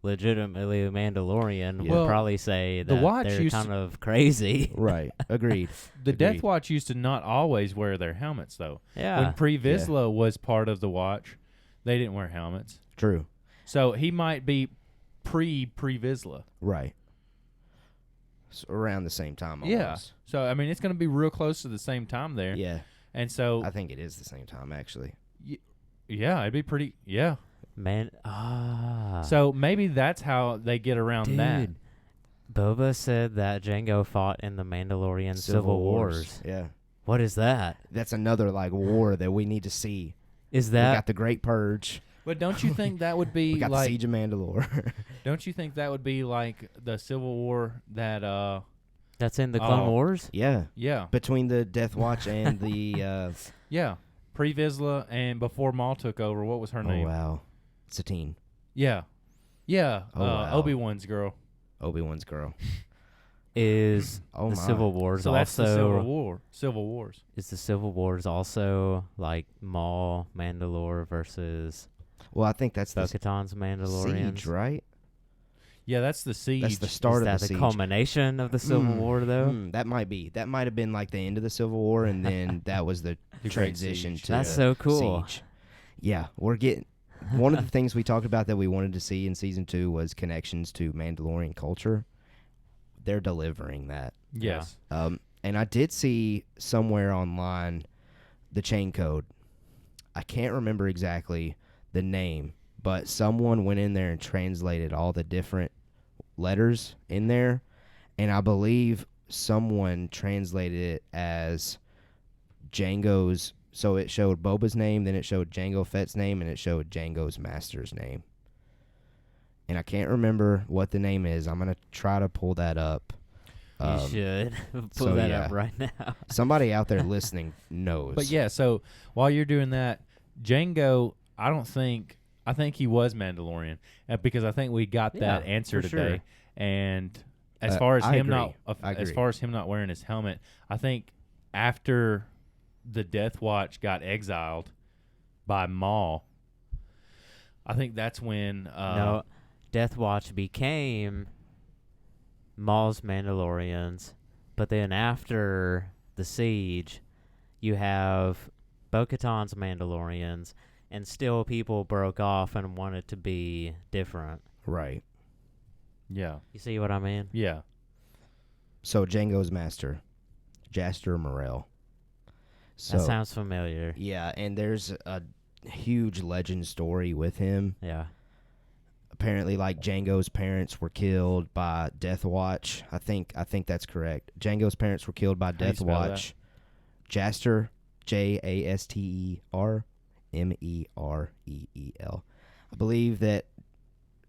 legitimately a Mandalorian, Yeah. would Well, probably say the that Watch they're used kind of crazy. Right. Agreed. The Death Agreed. Watch used to not always wear their helmets, though. Yeah. When Pre Vizsla was part of the Watch, they didn't wear helmets. True. So he might be Pre Vizsla. Right. So around the same time. Yeah. Almost. So I mean, it's going to be real close to the same time there. Yeah. And so I think it is the same time actually. yeah, it'd be pretty. Yeah. Man, So maybe that's how they get around dude, that. Boba said that Jango fought in the Mandalorian Civil Wars. Yeah. What is that? That's another war that we need to see. Is We that got the Great Purge. But don't you think that would We be got the like? Siege of Mandalore. Don't you think that would be like the Civil War that? that's in the Clone Oh. Wars? Yeah. Yeah, Between the Death Watch and the yeah. Pre Vizsla and before Maul took over. What was her oh name? wow. Satine. Yeah, yeah. Oh, wow. Obi-Wan's girl. Obi-Wan's girl. Is Oh the my. Civil Wars So also that's the Civil War. Civil Wars. is the Civil Wars also like Maul Mandalore versus Well, I think that's the Bo-Katan's Mandalorians? siege, right? Yeah, that's the siege. That's the start Is of that the siege. culmination of the Civil War though? That might be. That might have been like the end of the Civil War, and then that was the The Great transition Siege. to That's the so cool. siege. Yeah, we're getting. One of the things we talked about that we wanted to see in season 2 was connections to Mandalorian culture. They're delivering that. Yes. And I did see somewhere online the chain code. I can't remember exactly the name, but someone went in there and translated all the different letters in there, and I believe someone translated it as Jango's. So it showed Boba's name, then it showed Jango Fett's name, and it showed Jango's master's name. And I can't remember what the name is. I'm going to try to pull that up. You should pull so that yeah. up right now. Somebody out there listening knows. But yeah, so while you're doing that, Jango, I think he was Mandalorian because I think we got that Yeah, answer for today. sure. And as far as I him agree. not, I as agree. far as him not wearing his helmet, I think after the Death Watch got exiled by Maul, I think that's when No, Death Watch became Maul's Mandalorians, but then after the siege, you have Bo-Katan's Mandalorians, and still people broke off and wanted to be different. Right. yeah, You see what I mean? yeah. So Jango's master, Jasper Morrell. So That sounds familiar. yeah, and there's a huge legend story with him. Yeah. Apparently, like Jango's parents were killed by Death Watch. I think that's correct. Jango's parents were killed by do you Death spell that? Watch. Jaster, Jastermerel. I believe that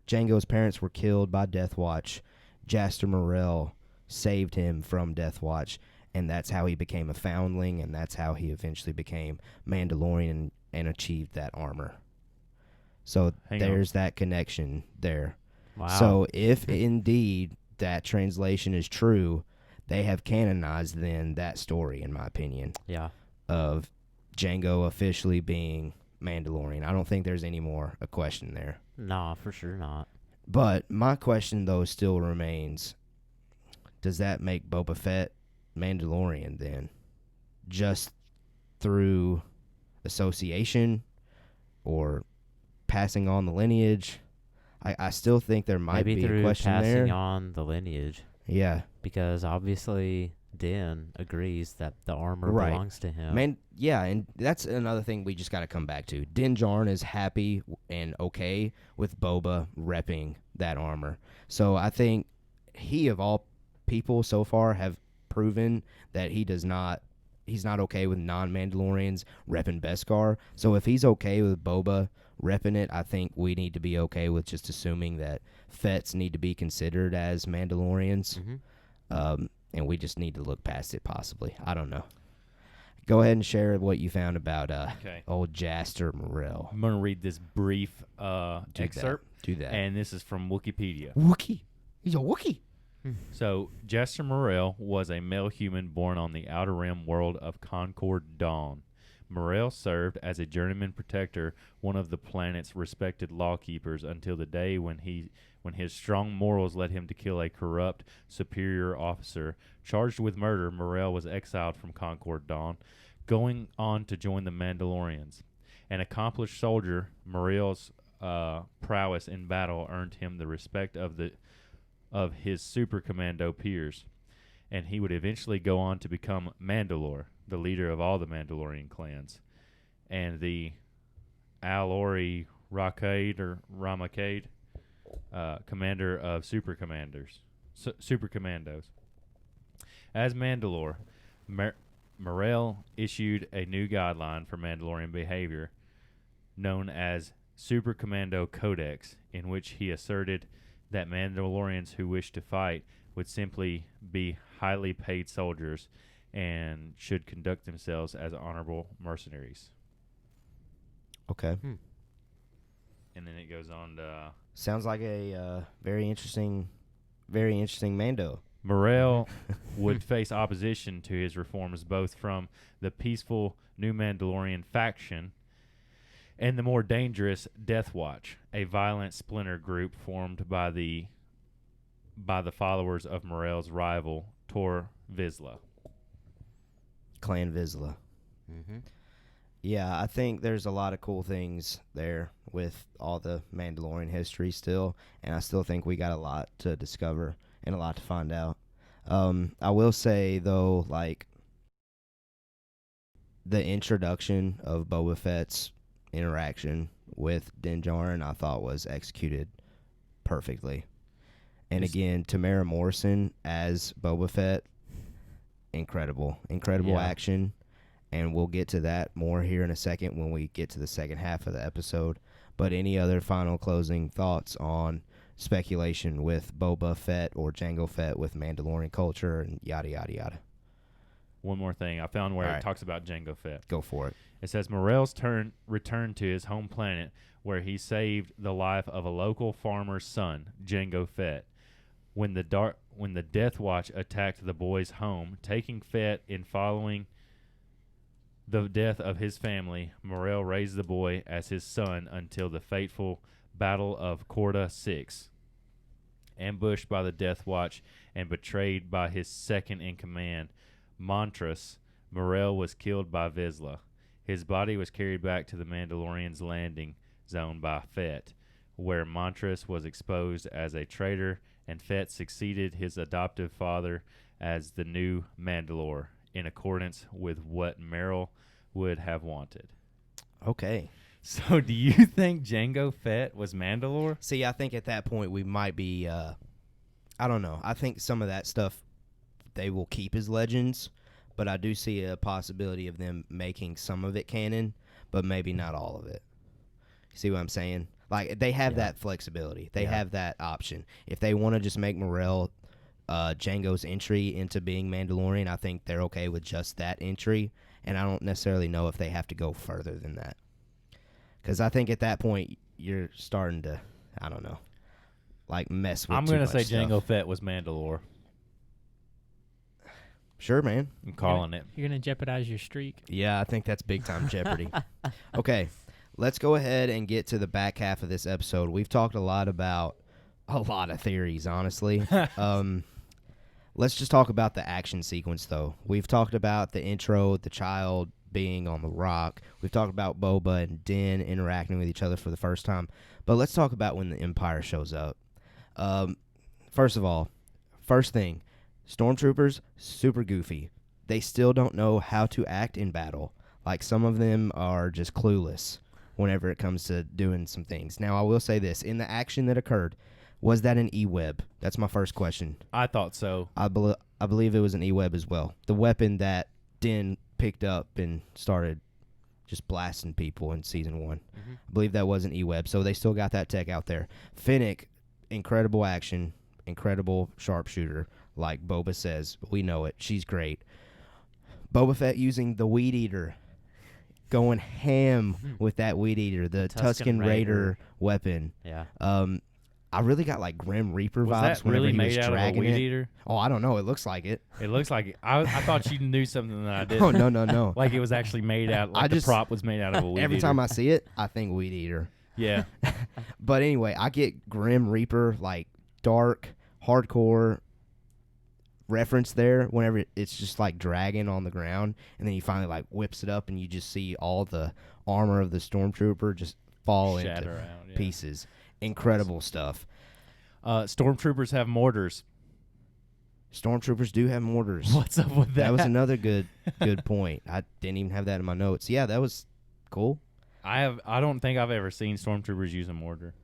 Jango's parents were killed by Death Watch. Jasper Morrell saved him from Death Watch, and that's how he became a foundling, and that's how he eventually became Mandalorian and achieved that armor. So Hang on. there's that connection there. Wow. So if indeed that translation is true, they have canonized then that story, in my opinion, yeah. of Jango officially being Mandalorian. I don't think there's any more a question there. No, for sure not. But my question, though, still remains, does that make Boba Fett Mandalorian then? Just through association or passing on the lineage? I still think there might Maybe be a through question passing there. on the lineage, Yeah. because obviously Din agrees that the armor Right. belongs to him. Man, yeah, and that's another thing we just got to come back to. Din Djarin is happy and okay with Boba repping that armor. So I think he, of all people so far, have proven that he's not okay with non-Mandalorians repping Beskar. So if he's okay with Boba repping it, I think we need to be okay with just assuming that Fetts need to be considered as Mandalorians. Mhm. And we just need to look past it, possibly. I don't know. Go ahead and share what you found about Okay. old Jasper Morrell. I'm going to read this brief Do excerpt, Do that. and this is from Wikipedia. Wookie. He's a Wookie. So, Jasper Morrell was a male human born on the outer rim world of Concord Dawn. Morrell served as a journeyman protector, one of the planet's respected lawkeepers, until the day when his strong morals led him to kill a corrupt superior officer. Charged with murder, Morrell was exiled from Concord Dawn, going on to join the Mandalorians. An accomplished soldier, Morrell's prowess in battle earned him the respect of his super commando peers, and he would eventually go on to become Mandalore, the leader of all the Mandalorian clans, and the Alori Ramakade, commander of super commandos. As Mandalore, Morrell issued a new guideline for Mandalorian behavior known as Super Commando Codex, in which he asserted that Mandalorians who wished to fight would simply be highly paid soldiers and should conduct themselves as honorable mercenaries. Okay. And then it goes on to... Sounds like a very interesting Mando. Morrell would face opposition to his reforms both from the peaceful New Mandalorian faction and the more dangerous Death Watch, a violent splinter group formed by the followers of Morrell's rival, Tor Vizsla. Clan Vizsla. Mm-hmm. Yeah, I think there's a lot of cool things there with all the Mandalorian history still, and I still think we got a lot to discover and a lot to find out. I will say, though, like, the introduction of Boba Fett's interaction with Din Djarin, I thought was executed perfectly. And again, Tamara Morrison as Boba Fett, incredible Yeah. action. And we'll get to that more here in a second when we get to the second half of the episode. But any other final closing thoughts on speculation with Boba Fett or Jango Fett with Mandalorian culture and yada, yada, yada? One more thing. I found where All it right. talks about Jango Fett. Go for it. It says Morrell's returned to his home planet where he saved the life of a local farmer's son, Jango Fett. When the Death Watch attacked the boy's home, taking Fett in following the death of his family, Morrell raised the boy as his son until the fateful Battle of Corta 6. Ambushed by the Death Watch and betrayed by his second-in-command, Montress, Morrell was killed by Vizsla. His body was carried back to the Mandalorian's landing zone by Fett, where Montress was exposed as a traitor, and Fett succeeded his adoptive father as the new Mandalore, in accordance with what Merrill would have wanted. Okay. So do you think Jango Fett was Mandalore? See, I think at that point we might be, I don't know. I think some of that stuff they will keep as legends, but I do see a possibility of them making some of it canon, but maybe not all of it. See what I'm saying? Like, they have that flexibility. They have that option. If they want to just make Morrell Jango's entry into being Mandalorian, I think they're okay with just that entry, and I don't necessarily know if they have to go further than that. Because I think at that point, you're starting to, I don't know, like mess with I'm going to say Jango Fett was Mandalore. Sure, man. I'm calling it. You're going to jeopardize your streak. Yeah, I think that's big time Jeopardy. Okay, let's go ahead and get to the back half of this episode. We've talked a lot about a lot of theories, honestly. Let's just talk about the action sequence, though. We've talked about the intro, the child being on the rock. We've talked about Boba and Din interacting with each other for the first time. But let's talk about when the Empire shows up. First of all, first thing, stormtroopers, super goofy. They still don't know how to act in battle. Like, some of them are just clueless whenever it comes to doing some things. Now, I will say this. In the action that occurred, was that an E-Web? That's my first question. I thought so. I believe it was an E-Web as well. The weapon that Din picked up and started just blasting people in Season 1. Mm-hmm. I believe that was an E-Web, so they still got that tech out there. Fennec, incredible action, incredible sharpshooter, like Boba says. We know it. She's great. Boba Fett using the Weed Eater, going ham with that Weed Eater, the Tusken Raider weapon. Yeah. I really got like Grim Reaper Was vibes that whenever really he was made out of a dragging weed it. eater? Oh, I don't know. It looks like it. It looks like it. I thought you knew something that I didn't. Oh no. Like it was actually made out. Like the prop was made out of a weed Every eater. time I see it, I think Weed Eater. Yeah. But anyway, I get Grim Reaper, like dark, hardcore reference there whenever it's just like dragging on the ground, and then he finally like whips it up and you just see all the armor of the Stormtrooper just fall into around, pieces. Incredible stuff. Stormtroopers have mortars. Stormtroopers do have mortars. What's up with that? That was another good point. I didn't even have that in my notes. Yeah, that was cool. I don't think I've ever seen Stormtroopers use a mortar.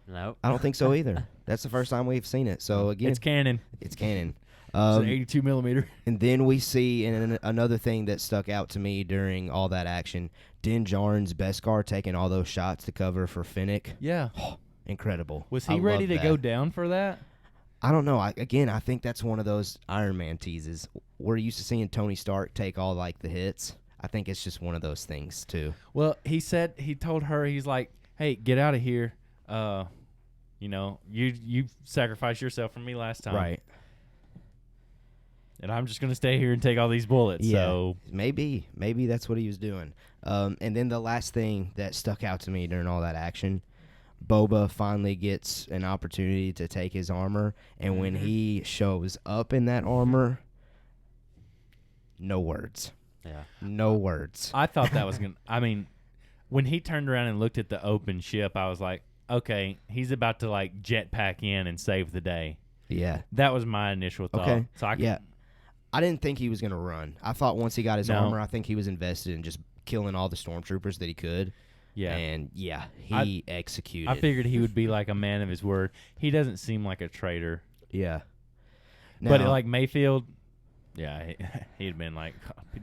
Nope. I don't think so either. That's the first time we've seen it. So again, It's canon. it's canon. It's an 82 millimeter. And then we see another thing that stuck out to me during all that action, Din Djarin's Beskar taking all those shots to cover for Fennec. Yeah. Incredible. Was I he ready love to that. go down for that? I don't know. I think that's one of those Iron Man teases. We're used to seeing Tony Stark take all like the hits. I think it's just one of those things too. Well, he told her, he's like, hey, get out of here. You sacrificed yourself for me last time. Right. And I'm just going to stay here and take all these bullets. Yeah. So Maybe that's what he was doing. And then the last thing that stuck out to me during all that action, Boba finally gets an opportunity to take his armor, and when he shows up in that armor, no words. Yeah. No words. I thought that was going to, I mean, when he turned around and looked at the open ship, I was like, okay, he's about to like jetpack in and save the day. Yeah. That was my initial thought. Okay. So I didn't think he was going to run. I thought once he got his No. armor, I think he was invested in just killing all the stormtroopers that he could. Yeah. And he executed. I figured he would be like a man of his word. He doesn't seem like a traitor. Yeah. But Now- like Mayfield, yeah, he'd been like,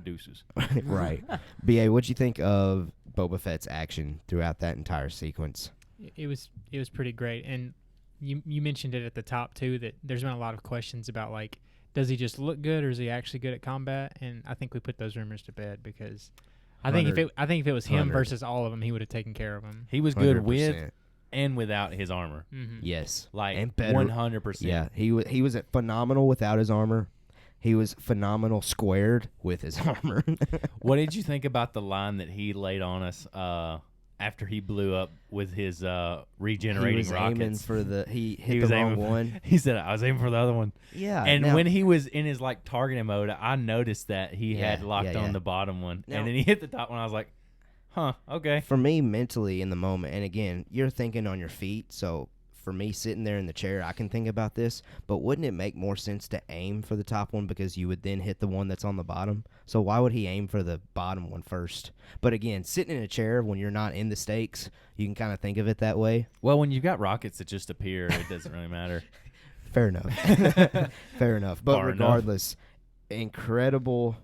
deuces. Right. BA, what'd you think of Boba Fett's action throughout that entire sequence? It was pretty great, and you mentioned it at the top too, that there's been a lot of questions about like, does he just look good or is he actually good at combat? And I think we put those rumors to bed because I think if it was him 100. versus all of them, he would have taken care of them. He was good 100%. with and without his armor. Mm-hmm. Yes. Like And better. 100%. Yeah, he was phenomenal without his armor. He was phenomenal squared with his armor. What did you think about the line that he laid on us after he blew up with his regenerating he was rockets? aiming for he hit was the wrong aiming for- one. He said, I was aiming for the other one. Yeah. And now- when he was in his like targeting mode, I noticed that he had Yeah, locked yeah, on yeah. the bottom one. Now- And then he hit the top one. I was like, huh, okay. for me mentally in the moment, and again, you're thinking on your feet, so for me sitting there in the chair, I can think about this, but wouldn't it make more sense to aim for the top one because you would then hit the one that's on the bottom? So why would he aim for the bottom one first? But again, sitting in a chair when you're not in the stakes, you can kind of think of it that way. Well, when you've got rockets that just appear, it doesn't really matter. Fair enough. Fair enough. But Far enough. regardless, incredible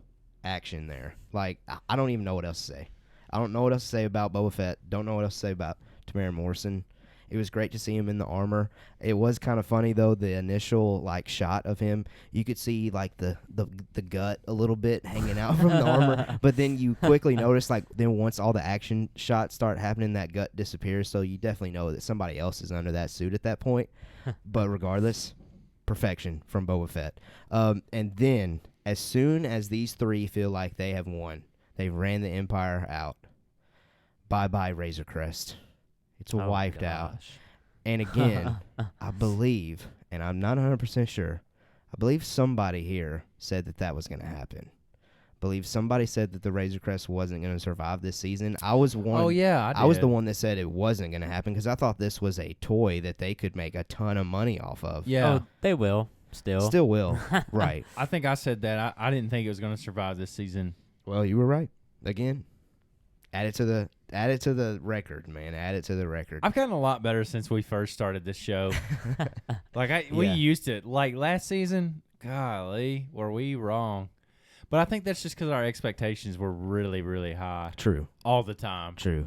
action there. Like, I don't even know what else to say. I don't know what else to say about Boba Fett. Don't know what else to say about Tamara Morrison. It was great to see him in the armor. It was kind of funny, though, the initial, like, shot of him. You could see, like, the gut a little bit hanging out from the armor. But then you quickly notice, like, then once all the action shots start happening, that gut disappears. So you definitely know that somebody else is under that suit at that point. But regardless, perfection from Boba Fett. And then, as soon as these three feel like they have won, they've ran the Empire out, bye-bye Razor Crest. It's wiped out. And again, I believe, and I'm not 100% sure, I believe somebody here said that was going to happen. I believe somebody said that the Razor Crest wasn't going to survive this season. I was one. Oh, yeah, I was the one that said it wasn't going to happen because I thought this was a toy that they could make a ton of money off of. Yeah. Oh, they will still. Still will. Right. I think I said that. I didn't think it was going to survive this season. Well, you were right. Again, add it to the record, man. Add it to the record. I've gotten a lot better since we first started this show. We Yeah. used to. Like last season, golly, were we wrong? But I think that's just because our expectations were really, really high True. all the time. True.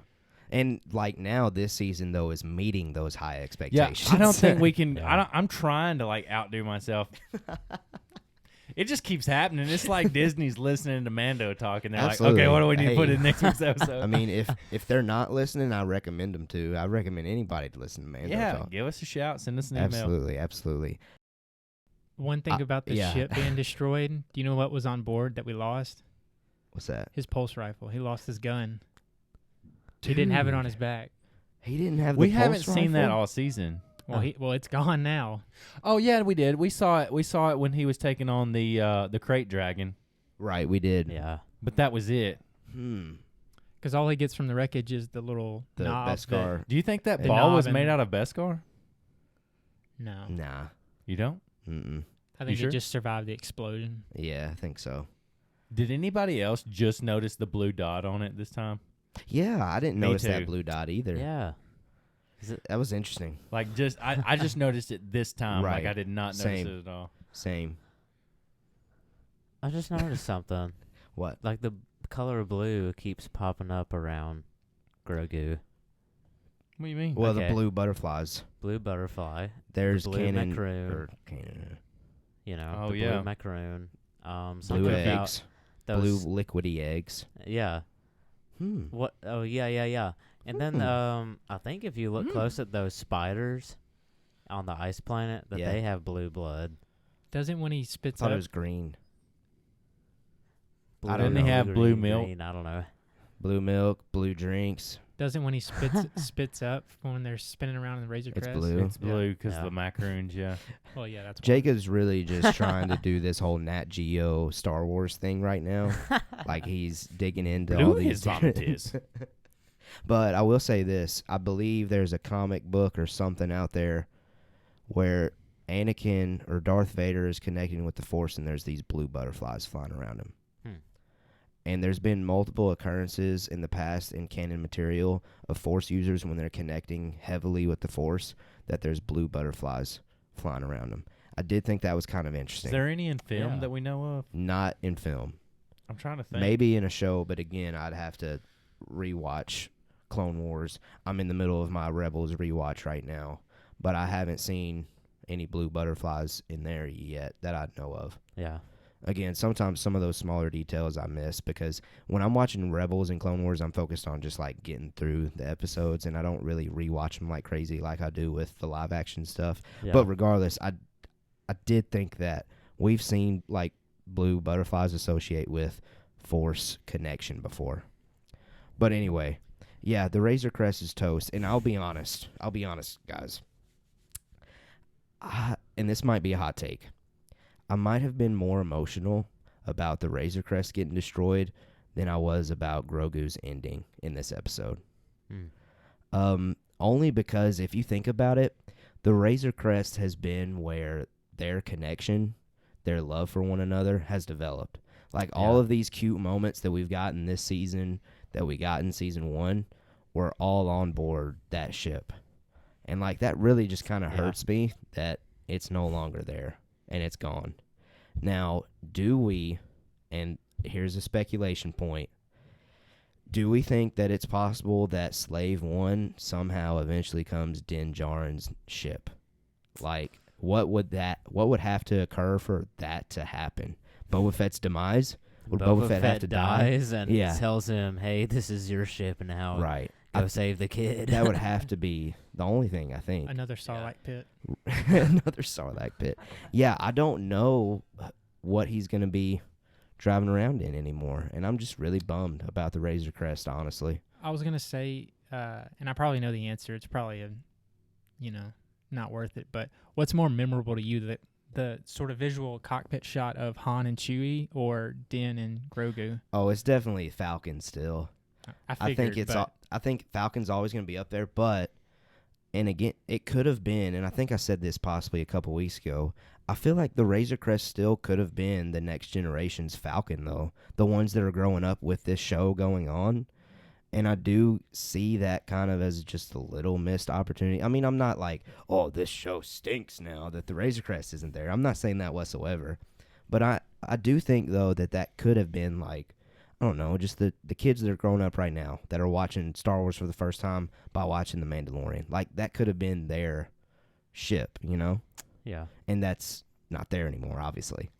And like now, this season though is meeting those high expectations. Yeah, I don't think we can. Yeah. I'm trying to like outdo myself. It just keeps happening. It's like Disney's listening to Mando talk, and they're Absolutely. like, okay, what do we need to put Hey. in next week's episode? I mean, if they're not listening, I recommend them to. I recommend anybody to listen to Mando yeah, Talk. give us a shout. Send us an email. Absolutely. One thing about the yeah. ship being destroyed, do you know what was on board that we lost? What's that? His pulse rifle. He lost his gun. He didn't have it on his back. He didn't have. We the haven't pulse seen that rifle? all season. Well, it's gone now. Oh yeah, we did. We saw it. We saw it when he was taking on the crate dragon. Right, we did. Yeah. But that was it. Because all he gets from the wreckage is the little The knob. Beskar. Do you think that The ball knob was and- made out of Beskar? No. Nah. You don't? Mm-mm. I think sure? it just survived the explosion. Yeah, I think so. Did anybody else just notice the blue dot on it this time? Yeah, I didn't Me notice too. that blue dot either. Yeah. That was interesting. Like, just I just noticed it this time. Right. Like, I did not notice Same. it at all. Same. I just noticed something. What? Like the color blue keeps popping up around Grogu. What do you mean? Well, Okay. the blue butterflies. Blue butterfly. There's blue Canon. macaroon. Or Canon. You know, Oh, the yeah. blue macaroon. Blue Something about eggs. those. Blue liquidy eggs. Yeah. What? Oh, yeah. And then I think if you look close at those spiders on the ice planet, that Yeah. they have blue blood. Doesn't when he I spits thought up. it was green. Blue, I don't Didn't know. they have blue green, milk? green, I don't know. Blue milk, blue drinks. Doesn't when he spits up when they're spinning around in the Razor It's Crest. blue. It's blue because Yeah. the macaroons, yeah. Well, yeah, that's why. Jacob's really just trying to do this whole Nat Geo Star Wars thing right now. Like he's digging into all Blue these. his vomit is. But I will say this. I believe there's a comic book or something out there where Anakin or Darth Vader is connecting with the Force and there's these blue butterflies flying around him. And there's been multiple occurrences in the past in canon material of Force users when they're connecting heavily with the Force that there's blue butterflies flying around them. I did think that was kind of Is interesting. there any in film Yeah. that we know of? Not in film. I'm trying to think. Maybe in a show, but again, I'd have to rewatch Clone Wars. I'm in the middle of my Rebels rewatch right now, but I haven't seen any blue butterflies in there yet that I know of. Yeah. Again, sometimes some of those smaller details I miss because when I'm watching Rebels and Clone Wars, I'm focused on just like getting through the episodes, and I don't really rewatch them like crazy like I do with the live action stuff. Yeah. But regardless, I did think that we've seen like blue butterflies associate with Force connection before. But anyway, yeah, the Razor Crest is toast, and I'll be honest, guys. And this might be a hot take. I might have been more emotional about the Razor Crest getting destroyed than I was about Grogu's ending in this episode. Only because if you think about it, the Razor Crest has been where their connection, their love for one another has developed. Like all of these cute moments that we've gotten this season, that we got in season 1, were all on board that ship. And like that really just kind of hurts me that it's no longer there and it's gone. Now, do we, and here's a speculation point, do we think that it's possible that Slave 1 somehow eventually comes Din Djarin's ship? Like, what would have to occur for that to happen? Boba Fett's demise? Would Boba Fett have to die? dies and Yeah. tells him, "Hey, this is your ship now. Right. Go save the kid." That would have to be the only thing, I think. Another Starlight Pit. Another Sarlacc pit. Yeah, I don't know what he's going to be driving around in anymore, and I'm just really bummed about the Razor Crest, honestly. I was gonna say, and I probably know the answer. It's probably not worth it. But what's more memorable to you, the sort of visual cockpit shot of Han and Chewie, or Din and Grogu? Oh, it's definitely Falcon still. I figured, I think Falcon's always going to be up there, but and again, it could have been, and I think I said this possibly a couple weeks ago. I feel like the Razor Crest still could have been the next generation's Falcon, though. The ones that are growing up with this show going on. And I do see that kind of as just a little missed opportunity. I mean, I'm not like, oh, this show stinks now that the Razor Crest isn't there. I'm not saying that whatsoever. But I do think, though, that could have been like, I don't know, just the kids that are growing up right now that are watching Star Wars for the first time by watching The Mandalorian. Like, that could have been their ship, you know? Yeah. And that's not there anymore, obviously.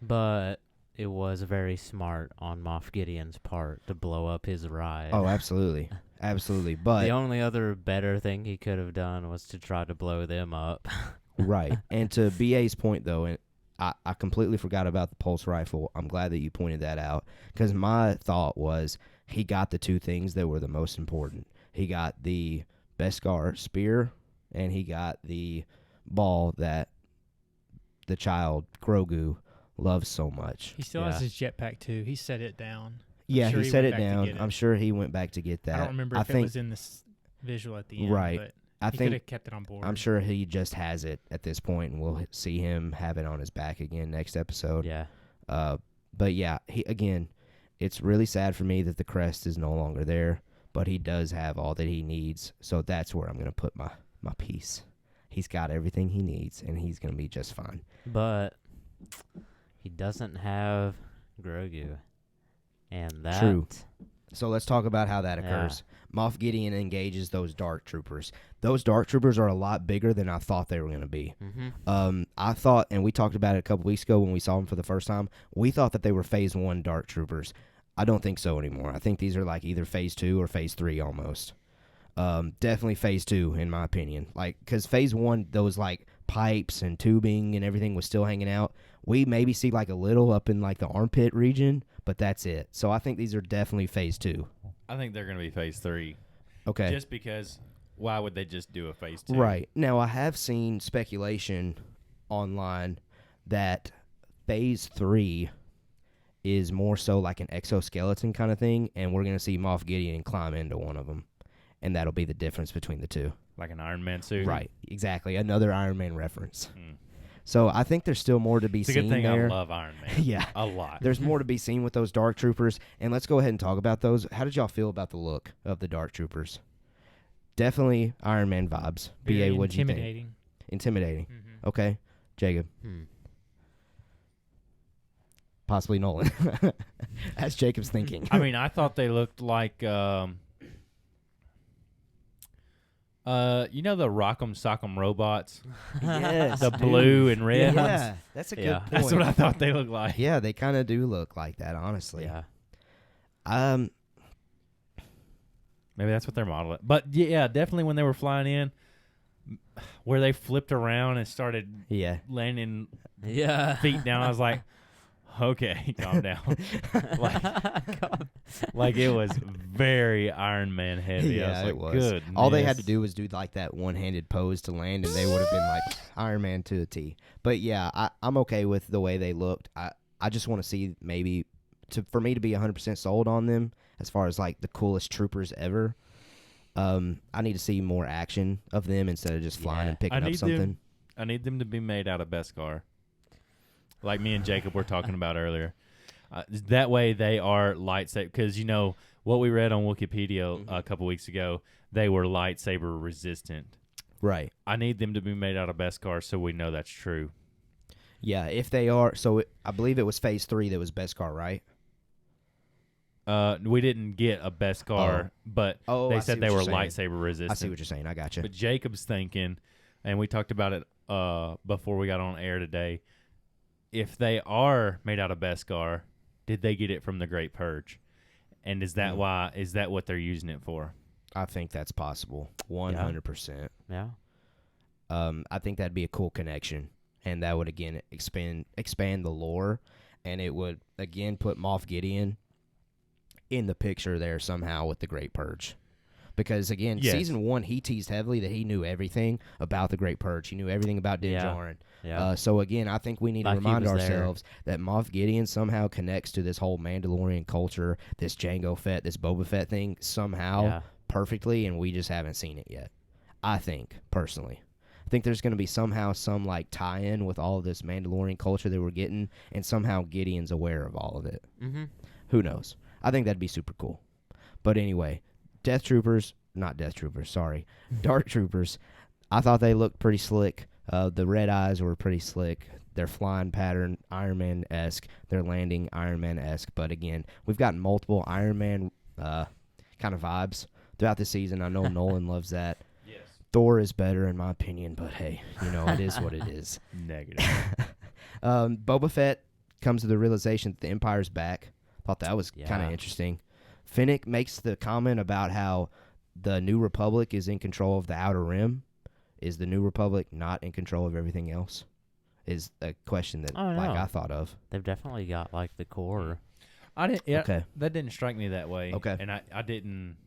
But it was very smart on Moff Gideon's part to blow up his ride. Oh, absolutely. Absolutely. But the only other better thing he could have done was to try to blow them up. right. And to BA's point, though, and I completely forgot about the pulse rifle. I'm glad that you pointed that out because my thought was he got the two things that were the most important. He got the Beskar spear, and he got the ball that the child, Grogu, loves so much. He still has his jetpack, too. He set it down. Yeah, sure he he set went it back to down. get it. I'm sure he went back to get that. I don't remember if it was in this visual at the end. Right. But I he could think have kept it on board. I'm sure he just has it at this point, and we'll see him have it on his back again next episode. Yeah. But yeah, it's really sad for me that the crest is no longer there, but he does have all that he needs. So that's where I'm going to put my piece. He's got everything he needs, and he's going to be just fine. But he doesn't have Grogu. And that... True. So let's talk about how that occurs. Moff Gideon engages those Dark Troopers. Those Dark Troopers are a lot bigger than I thought they were going to be. Mm-hmm. I thought, and we talked about it a couple weeks ago when we saw them for the first time, we thought that they were Phase 1 Dark Troopers. I don't think so anymore. I think these are like either Phase 2 or Phase 3 almost. Definitely Phase 2 in my opinion. Like, because Phase 1, those like pipes and tubing and everything was still hanging out. We maybe see like a little up in like the armpit region, but that's it. So I think these are definitely Phase 2. I think they're going to be Phase 3. Okay. Just because, why would they just do a Phase 2? Right. Now, I have seen speculation online that Phase 3 is more so like an exoskeleton kind of thing, and we're going to see Moff Gideon climb into one of them, and that'll be the difference between the two. Like an Iron Man suit? Right. Exactly. Another Iron Man reference. Mm. So I think there's still more to be It's a seen good thing there. I love Iron Man. Yeah. A lot. There's more to be seen with those Dark Troopers, and let's go ahead and talk about those. How did y'all feel about the look of the Dark Troopers? Definitely Iron Man vibes. Very BA, what'd you think? intimidating. Intimidating. Mm-hmm. Okay. Jacob. Possibly Nolan. As Jacob's thinking. I mean, I thought they looked like, you know the Rock'em Sock'em robots? Yes, The dude. blue and red ones? Yeah, that's a good Yeah. point. That's what I thought they looked like. Yeah, they kind of do look like that, honestly. Yeah. Maybe that's what they're modeling. But yeah, definitely when they were flying in, where they flipped around and started Yeah. landing Yeah. feet down, I was like, okay, calm down. like it was very Iron Man heavy. I was Yeah, like, it was. Goodness. All they had to do was do like that one-handed pose to land, and they would have been like Iron Man to a T. But yeah, I'm okay with the way they looked. I just want to see maybe for me to be 100% sold on them as far as like the coolest troopers ever. I need to see more action of them instead of just flying Yeah. and picking up something. I need them to be made out of Beskar. Like me and Jacob were talking about earlier. That way they are lightsaber. Because, you know, what we read on Wikipedia a couple weeks ago, they were lightsaber resistant. Right. I need them to be made out of Beskar so we know that's true. Yeah, if they are. So I believe it was Phase 3 that was Beskar, right? We didn't get a Beskar, but I they see said they what were you're saying. lightsaber resistant. I see what you're saying. I got you. But Jacob's thinking, and we talked about it before we got on air today, if they are made out of Beskar, did they get it from the Great Purge? And is that why? Is that what they're using it for? I think that's possible. 100%. Yeah. I think that'd be a cool connection, and that would again expand the lore, and it would again put Moff Gideon in the picture there somehow with the Great Purge. Because again, Yes. Season 1 he teased heavily that he knew everything about the Great Purge. He knew everything about Din Yeah. Djarin. Yeah. So again, I think we need Like to he remind was there. ourselves that Moff Gideon somehow connects to this whole Mandalorian culture, this Jango Fett, this Boba Fett thing somehow Yeah. perfectly, and we just haven't seen it yet. I think, personally. I think there's going to be somehow some like tie-in with all of this Mandalorian culture that we're getting, and somehow Gideon's aware of all of it. Mm-hmm. Who knows? I think that'd be super cool. But anyway, Dark Troopers, I thought they looked pretty slick. The red eyes were pretty slick. Their flying pattern, Iron Man-esque. Their landing, Iron Man-esque. But again, we've gotten multiple Iron Man kind of vibes throughout the season. I know Nolan loves that. Yes. Thor is better in my opinion, but hey, it is what it is. Negative. Boba Fett comes to the realization that the Empire's back. Thought that was kind of interesting. Finnick makes the comment about how the New Republic is in control of the Outer Rim. Is the New Republic not in control of everything else? Is a question that I thought of. They've definitely got like the core. I didn't. Yeah, Okay. That didn't strike me that way. Okay. And I didn't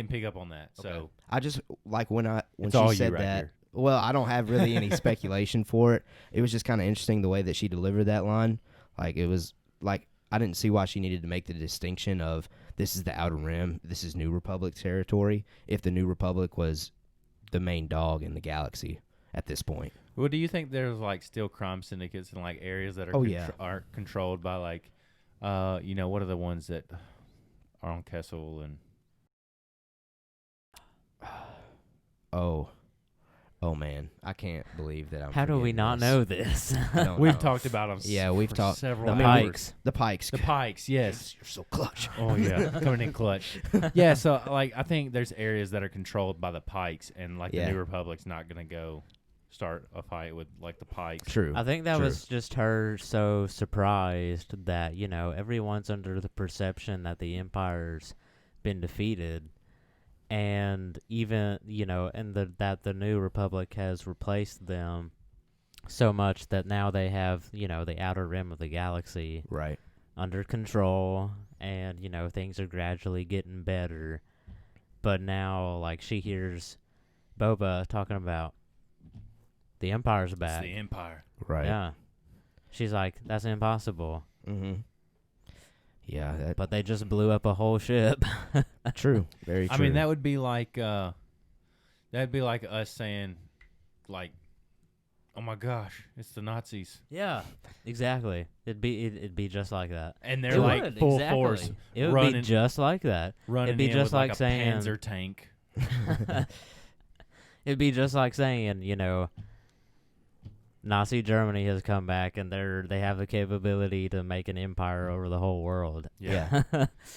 pick up on that. Okay. So I just like when it's she all said you right that. here. Well, I don't have really any speculation for it. It was just kind of interesting the way that she delivered that line. Like it was like I didn't see why she needed to make the distinction of this is the Outer Rim, this is New Republic territory. If the New Republic was the main dog in the galaxy at this point. Well, do you think there's like still crime syndicates in like areas that are are controlled by like, what are the ones that are on Kessel and? Oh man, I can't believe that I'm. How do we forgetting not this. know this? I don't We've know. talked about them. Yeah, we've talked several the hours. Pikes. The Pikes. The Pikes, yes. You're so clutch. Oh yeah, coming in clutch. Yeah, so like I think there's areas that are controlled by the Pikes, and like the New Republic's not gonna go start a fight with like the Pikes. True. I think that True. was just her so surprised that, everyone's under the perception that the Empire's been defeated. And even, that the New Republic has replaced them so much that now they have, the outer rim of the galaxy Right. under control. And, things are gradually getting better. But now, like, she hears Boba talking about the Empire's back. It's the Empire. Right. Yeah. She's like, that's impossible. Mm-hmm. Yeah. But they just blew up a whole ship. True. Very true. I mean, that would be like us saying, like, oh my gosh, it's the Nazis, Yeah, exactly. It'd be just like that. and they're It like would, full exactly. force It would running, be just like that. running it'd be in just with like a saying- Panzer tank. It'd be just like saying, Nazi Germany has come back and they have the capability to make an empire over the whole world. Yeah.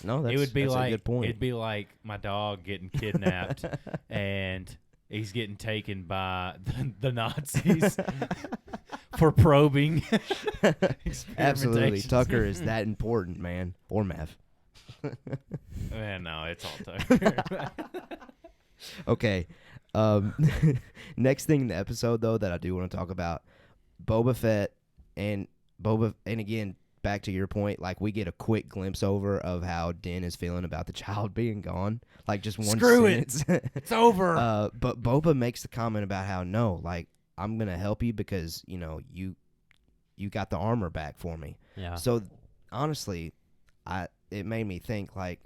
No, that's, It would be that's like a good point. it'd be like my dog getting kidnapped and he's getting taken by the Nazis for probing. Absolutely. experimentations. Tucker is that important, man. Or Mav. Man, no, it's all Tucker. Okay. Next thing in the episode, though, that I do want to talk about, Boba Fett and again, back to your point, like we get a quick glimpse over of how Din is feeling about the child being gone. Like just one Screw it. sentence. It's over. But Boba makes the comment about how no, like I'm gonna help you because you got the armor back for me. Yeah. So honestly, it made me think like,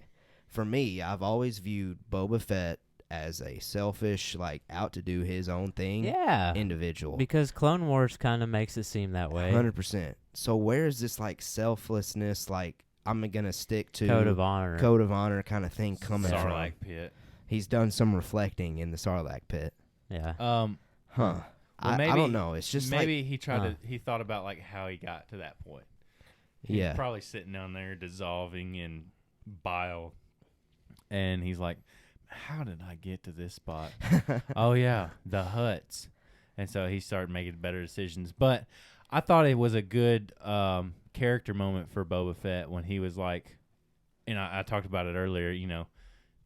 for me, I've always viewed Boba Fett as a selfish, like out to do his own thing, Yeah. individual. Because Clone Wars kind of makes it seem that way. 100%. So where is this like selflessness, like I'm gonna stick to Code of honor. code of honor kind of thing coming from? Sarlacc pit. He's done some reflecting in the Sarlacc pit. Yeah. Huh. Well, I maybe- don't know. It's just Maybe like, he tried he thought about like how he got to that point. He's yeah. probably sitting down there dissolving in bile, and he's like, how did I get to this spot? Oh yeah, the huts. And so he started making better decisions. But I thought it was a good character moment for Boba Fett when he was like, and I talked about it earlier,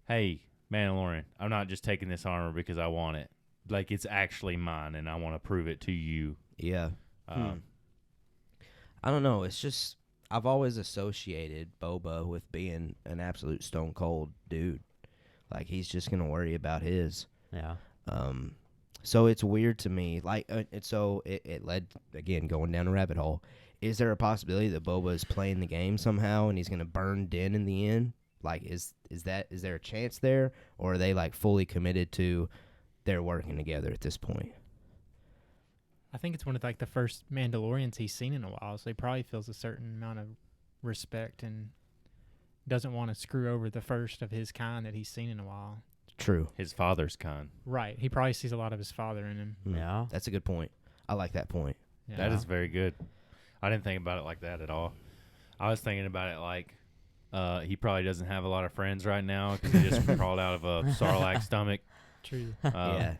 hey, Mandalorian, I'm not just taking this armor because I want it. Like, it's actually mine, and I want to prove it to you. Yeah. I don't know. It's just I've always associated Boba with being an absolute stone cold dude. Like he's just gonna worry about his. Yeah. So it's weird to me. Like, it led again going down a rabbit hole. Is there a possibility that Boba is playing the game somehow and he's gonna burn Din in the end? Like, is there a chance there, or are they like fully committed to they're working together at this point? I think it's one of like the first Mandalorians he's seen in a while, so he probably feels a certain amount of respect and doesn't want to screw over the first of his kind that he's seen in a while. True. His father's kind. Right. He probably sees a lot of his father in him. Yeah. That's a good point. I like that point. Yeah. That is very good. I didn't think about it like that at all. I was thinking about it like he probably doesn't have a lot of friends right now because he just crawled out of a Sarlacc stomach. True. Yeah.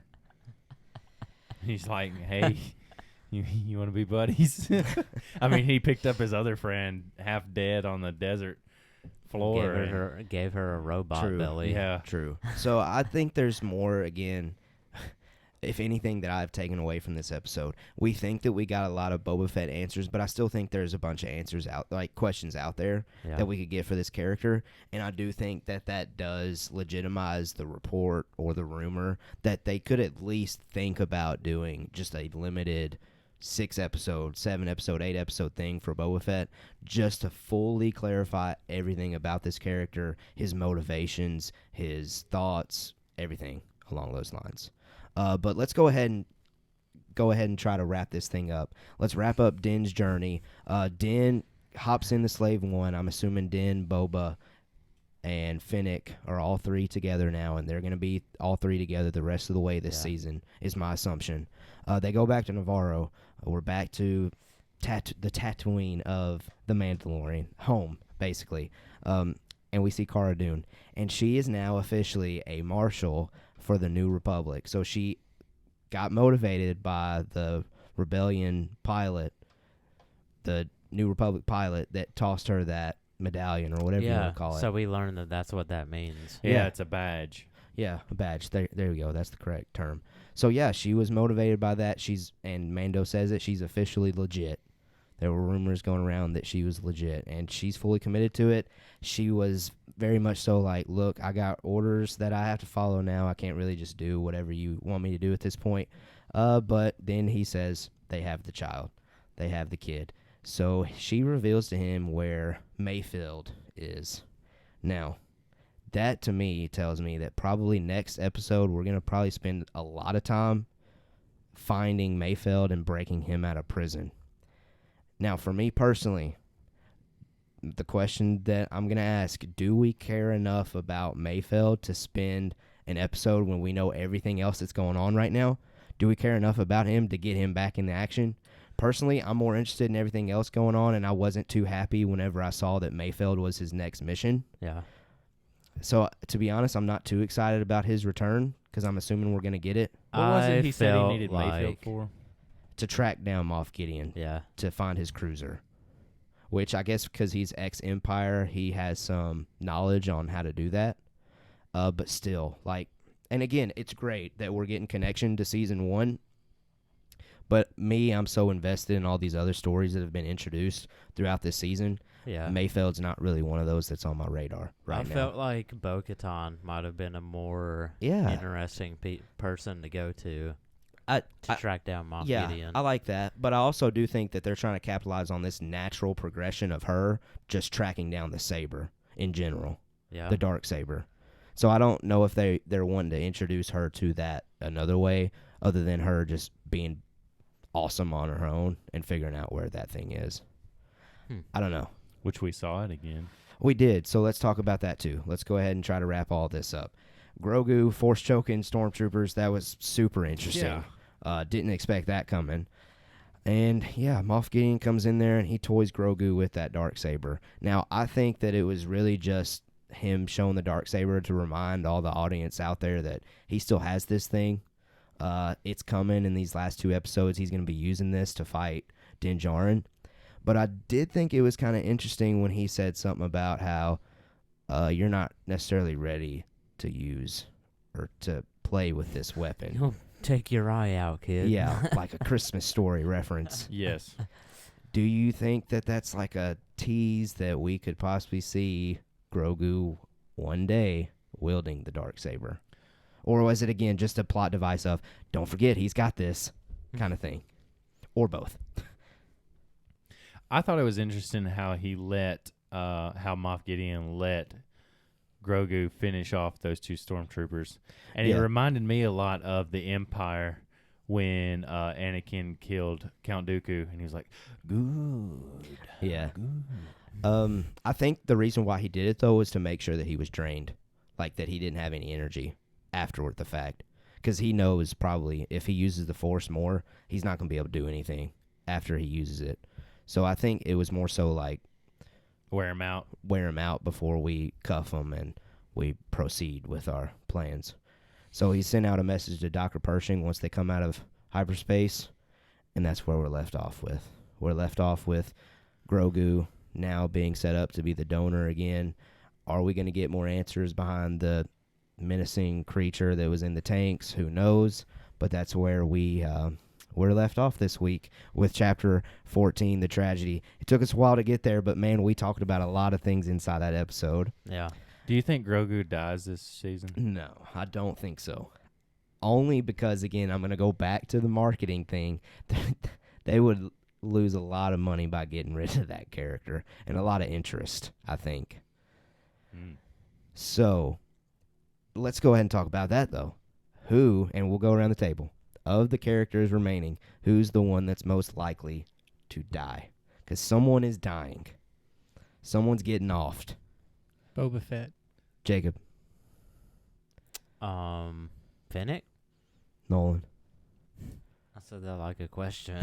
He's like, hey, You want to be buddies? I mean, he picked up his other friend half dead on the desert floor. Gave her a robot True. belly. Yeah. True. So I think there's more, again, if anything that I've taken away from this episode. We think that we got a lot of Boba Fett answers, but I still think there's a bunch of answers questions out there that we could get for this character. And I do think that does legitimize the report or the rumor that they could at least think about doing just a limited 6-episode, 7-episode, 8-episode thing for Boba Fett, just to fully clarify everything about this character, his motivations, his thoughts, everything along those lines. But let's go ahead and try to wrap this thing up. Let's wrap up Din's journey. Din hops into Slave One. I'm assuming Din, Boba, and Fennec are all three together now, and they're going to be all three together the rest of the way this season, is my assumption. They go back to Navarro. We're back to the Tatooine of the Mandalorian, home, basically. And we see Cara Dune. And she is now officially a marshal for the New Republic. So she got motivated by the rebellion pilot, the New Republic pilot that tossed her that medallion or whatever you want to call it. So we learned that that's what that means. Yeah, it's a badge. Yeah, a badge. There we go. That's the correct term. So yeah, she was motivated by that. And Mando says it. She's officially legit. There were rumors going around that she was legit, and she's fully committed to it. She was very much so like, look, I got orders that I have to follow now. I can't really just do whatever you want me to do at this point. But then he says they have the child. They have the kid. So she reveals to him where Mayfield is. Now, that to me tells me that probably next episode we're going to probably spend a lot of time finding Mayfield and breaking him out of prison. Now, for me personally, the question that I'm going to ask, do we care enough about Mayfield to spend an episode when we know everything else that's going on right now? Do we care enough about him to get him back in the action? Personally, I'm more interested in everything else going on, and I wasn't too happy whenever I saw that Mayfield was his next mission. Yeah. So, to be honest, I'm not too excited about his return because I'm assuming we're going to get it. What was it he said he felt needed Mayfield for? To track down Moff Gideon. Yeah. To find his cruiser. Which I guess because he's ex-Empire, he has some knowledge on how to do that. But still, and again, it's great that we're getting connection to Season 1. But I'm so invested in all these other stories that have been introduced throughout this season. Yeah. Mayfield's not really one of those that's on my radar right now. I felt like Bo-Katan might have been a more interesting person to go to track down Moff Gideon. I like that. But I also do think that they're trying to capitalize on this natural progression of her just tracking down the saber in general, the dark saber. So I don't know if they're wanting to introduce her to that another way other than her just being awesome on her own and figuring out where that thing is. I don't know. Which we saw it again. We did, so let's talk about that too. Let's go ahead and try to wrap all this up. Grogu force choking stormtroopers, that was super interesting. Yeah. Didn't expect that coming. And yeah, Moff Gideon comes in there and he toys Grogu with that darksaber. Now, I think that it was really just him showing the darksaber to remind all the audience out there that he still has this thing. It's coming in these last 2 episodes. He's going to be using this to fight Din Djarin. But I did think it was kind of interesting when he said something about how you're not necessarily ready to use or to play with this weapon. You'll take your eye out, kid. Yeah, like a Christmas Story reference. Yes. Do you think that that's like a tease that we could possibly see Grogu one day wielding the darksaber? Or was it, again, just a plot device of, don't forget, he's got this kind of thing? Or both? I thought it was interesting how he how Moff Gideon let Grogu finish off those 2 stormtroopers. And it reminded me a lot of the Empire when Anakin killed Count Dooku. And he was like, good. Yeah. Good. I think the reason why he did it, though, was to make sure that he was drained. Like, that he didn't have any energy afterward the fact. Because he knows probably if he uses the Force more, he's not going to be able to do anything after he uses it. So I think it was more so like wear him out before we cuff him and we proceed with our plans. So he sent out a message to Dr. Pershing once they come out of hyperspace, And that's where we're left off with. We're left off with Grogu now being set up to be the donor again. Are we going to get more answers behind the menacing creature that was in the tanks? Who knows? But that's where we're left off this week with Chapter 14, The Tragedy. It took us a while to get there, but, man, we talked about a lot of things inside that episode. Yeah. Do you think Grogu dies this season? No, I don't think so. Only because, again, I'm going to go back to the marketing thing. They would lose a lot of money by getting rid of that character and a lot of interest, I think. So, let's go ahead and talk about that, though. Who, and we'll go around the table, of the characters remaining, who's the one that's most likely to die? Because someone is dying. Someone's getting offed. Boba Fett. Jacob. Fennec? Nolan. I said that like a question.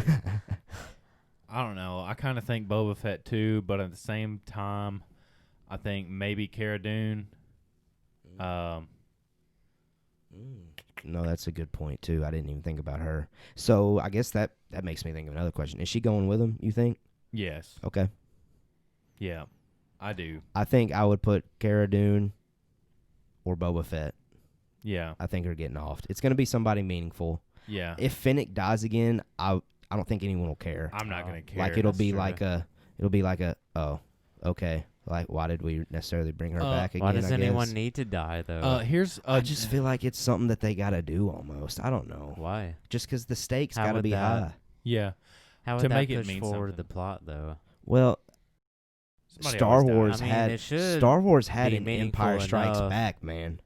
I don't know. I kind of think Boba Fett too, but at the same time, I think maybe Cara Dune. No, that's a good point, too. I didn't even think about her. So I guess that makes me think of another question. Is she going with him, you think? Yes. Okay. Yeah, I do. I think I would put Cara Dune or Boba Fett. Yeah. I think are getting offed. It's going to be somebody meaningful. Yeah. If Fennec dies again, I don't think anyone will care. I'm not gonna care. Like it'll That's be true. like a oh, okay. Like why did we necessarily bring her back again? Why does I anyone guess? need to die, though? Here's I just feel like it's something that they got to do almost. I don't know. Why? Just because the stakes How got to would be that- high. yeah. How would To that make it push mean forward something. the plot, though? Well, Somebody Star always dies. Wars I mean, had it should Star Wars had be an meaningful Empire Strikes enough. Back, man,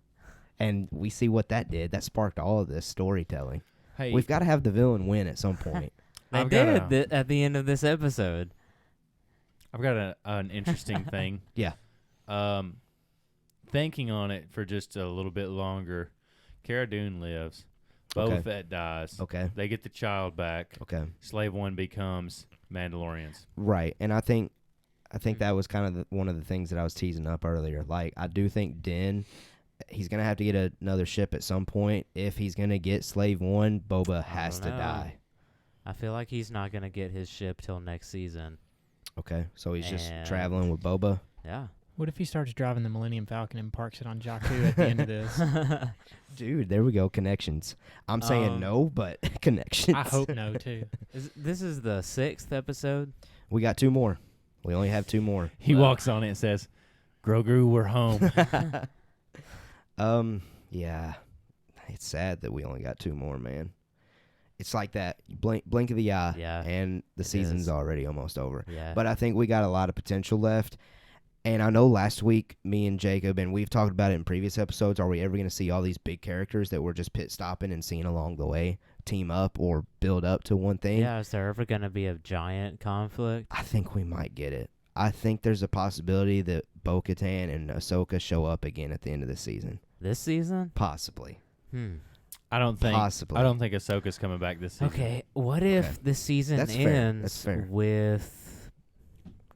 and we see what that did. That sparked all of this storytelling. Hey, We've got to have the villain win at some point. They I've got did a- th- at the end of this episode. I've got an interesting thing. Yeah. Thinking on it for just a little bit longer, Cara Dune lives. Boba Okay. Fett dies. Okay. They get the child back. Okay. Slave One becomes Mandalorians. Right, and I think that was kind of one of the things that I was teasing up earlier. Like, I do think Din, he's gonna have to get another ship at some point. If he's gonna get Slave One, Boba has to don't know. die. I feel like he's not going to get his ship till next season. Okay, so he's just And- traveling with Boba. Yeah. What if he starts driving the Millennium Falcon and parks it on Jakku at the end of this? Dude, there we go, connections. I'm saying no, but connections. I hope no, too. This is the 6th episode. We got 2 more. We only have 2 more. He Well- walks on it and says, "Grogu, we're home." Yeah, it's sad that we only got 2 more, man. It's like that blink of the eye, Yeah, and the it season's is. already almost over. Yeah. But I think we got a lot of potential left. And I know last week, me and Jacob, and we've talked about it in previous episodes, are we ever going to see all these big characters that we're just pit stopping and seeing along the way team up or build up to one thing? Yeah, is there ever going to be a giant conflict? I think we might get it. I think there's a possibility that Bo-Katan and Ahsoka show up again at the end of the season. This season? Possibly. I don't think Possibly. I don't think Ahsoka's coming back this season. Okay, what if Okay. the season That's fair. ends That's fair. with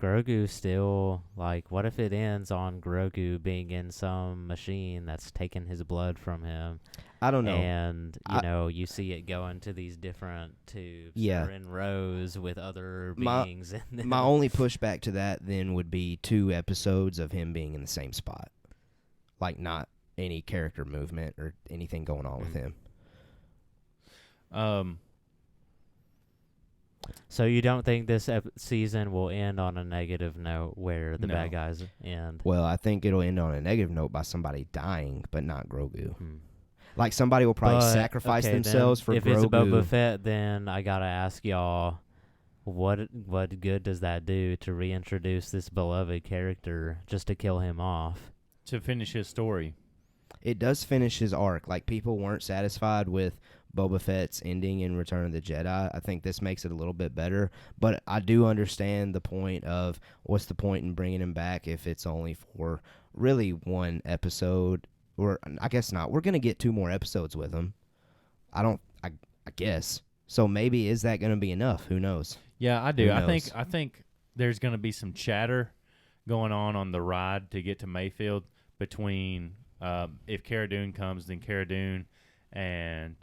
Grogu still, like, what if it ends on Grogu being in some machine that's taking his blood from him? I don't know. And, I- you see it go into these different tubes Yeah. or in rows with other My- beings in them. My only pushback to that then would be 2 episodes of him being in the same spot. Like, not any character movement or anything going on with him. So you don't think this season will end on a negative note where the No. bad guys end? Well, I think it'll end on a negative note by somebody dying, but not Grogu. Hmm. Like, somebody will probably But, sacrifice okay, then themselves for if Grogu. it's a Boba Fett, then I gotta ask y'all, what good does that do to reintroduce this beloved character just to kill him off? To finish his story. It does finish his arc. Like, people weren't satisfied with Boba Fett's ending in Return of the Jedi. I think this makes it a little bit better. But I do understand the point of what's the point in bringing him back if it's only for really 1 episode. Or I guess not. We're going to get 2 more episodes with him. I guess. So maybe is that going to be enough? Who knows? Yeah, I do. Who I knows? think there's going to be some chatter going on the ride to get to Mayfield between if Cara Dune comes, then Cara Dune and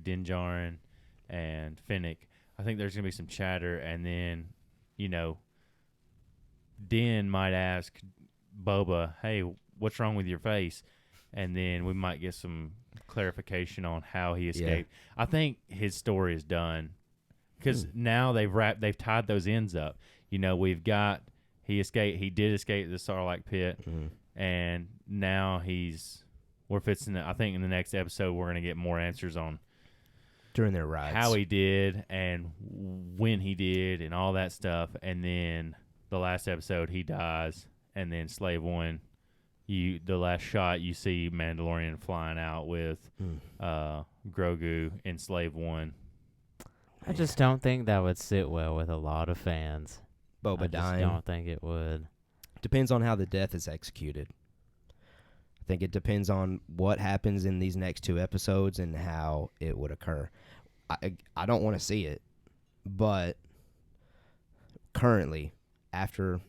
Din Djarin and Fennec. I think there's gonna be some chatter, and then, Din might ask Boba, "Hey, what's wrong with your face?" And then we might get some clarification on how he escaped. I think his story is done because now they've tied those ends up. We've got he did escape the Sarlacc pit, and now we're fixing it. I think in the next episode we're gonna get more answers on during their rides, how he did and when he did and all that stuff. And then the last episode he dies, and then Slave One, the last shot you see Mandalorian flying out with Grogu in Slave One. I just don't think that would sit well with a lot of fans. Boba dying. I don't think it would. Depends on how the death is executed. I think it depends on what happens in these next 2 episodes and how it would occur. I don't want to see it, but currently, after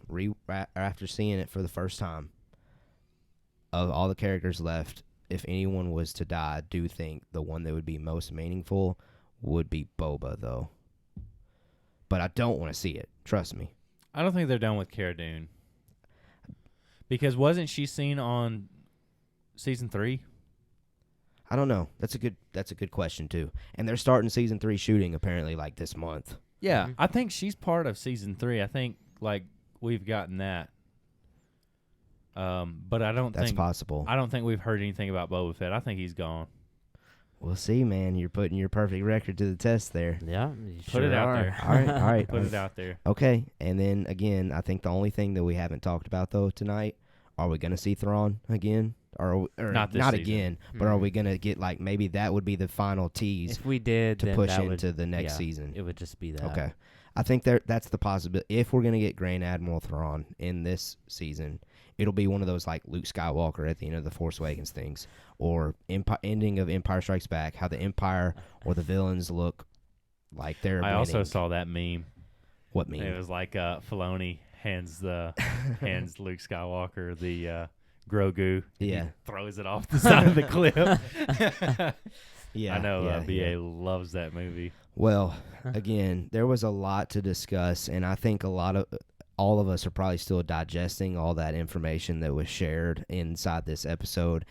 seeing it for the first time, of all the characters left, if anyone was to die, I do think the one that would be most meaningful would be Boba, though. But I don't want to see it. Trust me. I don't think they're done with Cara Dune. Because wasn't she seen on season 3? I don't know. That's a good question too. And they're starting season 3 shooting apparently like this month. Yeah, I think she's part of season 3. I think we've gotten that. But I don't think that's possible. I don't think we've heard anything about Boba Fett. I think he's gone. We'll see, man. You're putting your perfect record to the test there. Yeah, you Put it out there. All right. Put it out there. Okay, and then again, I think the only thing that we haven't talked about though tonight, are we going to see Thrawn again? Or not this not season. Again, but are we going to get maybe that would be the final tease If we did, to then push that into would, the next season? It would just be that. Okay. I think that's the possibility. If we're going to get Grand Admiral Thrawn in this season, it'll be one of those like Luke Skywalker at the end of the Force Awakens things, or ending of Empire Strikes Back, how the Empire or the villains look like they're winning. Also saw that meme. What meme? It was like Filoni hands Luke Skywalker the Grogu. Yeah. He throws it off the side of the cliff. Yeah. I know yeah. BA loves that movie. Well, again, there was a lot to discuss, and I think all of us are probably still digesting all that information that was shared inside this episode.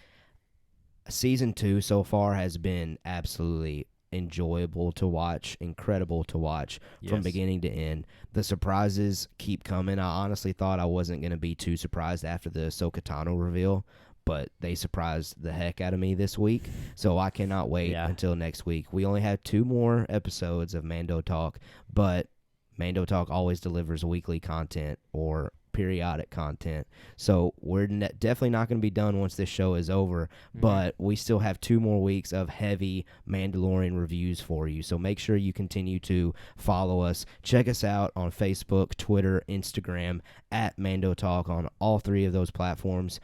Season 2 so far has been absolutely enjoyable to watch, incredible to watch from beginning to end. The surprises keep coming. I honestly thought I wasn't going to be too surprised after the Ahsoka Tano reveal, but they surprised the heck out of me this week, so I cannot wait until next week. We only have 2 more episodes of Mando Talk, but Mando Talk always delivers weekly content or periodic content, so we're definitely not going to be done once this show is over, but we still have 2 more weeks of heavy Mandalorian reviews for you, so make sure you continue to follow us. Check us out on Facebook, Twitter, Instagram, at Mando Talk on all 3 of those platforms.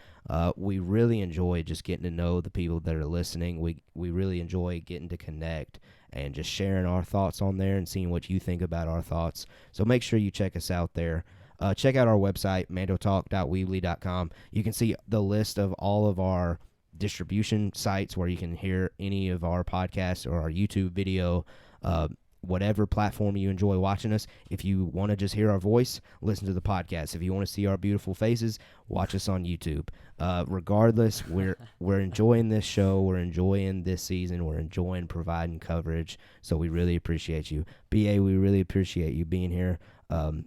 We really enjoy just getting to know the people that are listening. We really enjoy getting to connect and just sharing our thoughts on there and seeing what you think about our thoughts. So make sure you check us out there. Check out our website, mandotalk.weebly.com. You can see the list of all of our distribution sites where you can hear any of our podcasts or our YouTube video, whatever platform you enjoy watching us. If you want to just hear our voice, listen to the podcast. If you want to see our beautiful faces, watch us on YouTube. Regardless, we're enjoying this show. We're enjoying this season. We're enjoying providing coverage. So we really appreciate you. BA, we really appreciate you being here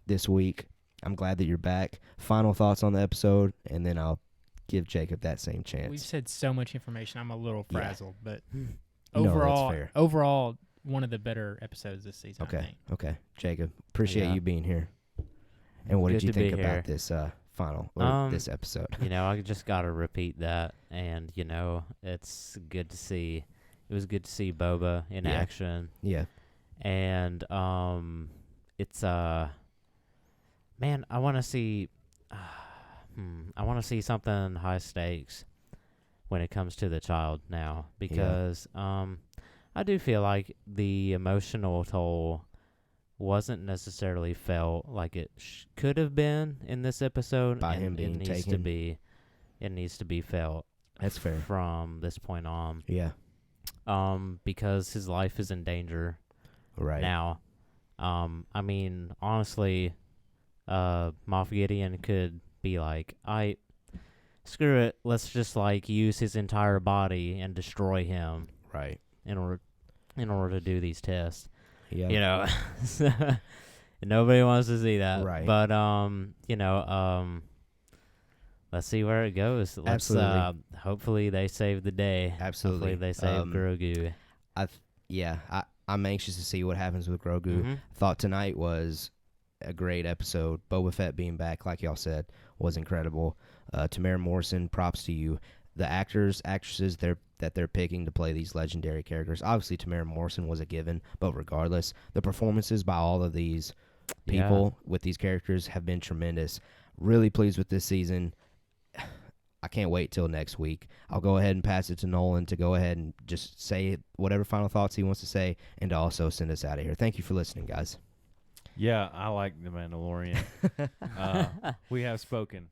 this week. I'm glad that you're back. Final thoughts on the episode, and then I'll give Jacob that same chance. We've said so much information. I'm a little frazzled, but No, overall, that's fair. overall, one of the better episodes this season. I think. Okay. Jacob, appreciate you being here. And what Good did you to be think about here. this this episode? I just got to repeat that, and it's good to see. It was good to see Boba in action. Yeah. And it's man, I want to see. I want to see something high stakes when it comes to the child now, because I do feel like the emotional toll wasn't necessarily felt like it could have been in this episode. By him being taken. It needs to be felt. That's fair. From this point on. Yeah. Because his life is in danger Right. now. I mean, honestly, Moff Gideon could be like, screw it, let's just like use his entire body and destroy him Right. in order to do these tests. Yeah. You know, nobody wants to see that. Right. But let's see where it goes. Let's Absolutely. hopefully they save the day. Absolutely. Hopefully they save Grogu. I'm anxious to see what happens with Grogu. Mhm. Thought tonight was a great episode. Boba Fett being back, like y'all said, was incredible. Tamara Morrison, props to you. The actresses that they're picking to play these legendary characters. Obviously, Tamara Morrison was a given, but regardless, the performances by all of these people with these characters have been tremendous. Really pleased with this season. I can't wait till next week. I'll go ahead and pass it to Nolan to go ahead and just say whatever final thoughts he wants to say and to also send us out of here. Thank you for listening, guys. Yeah, I like The Mandalorian. We have spoken.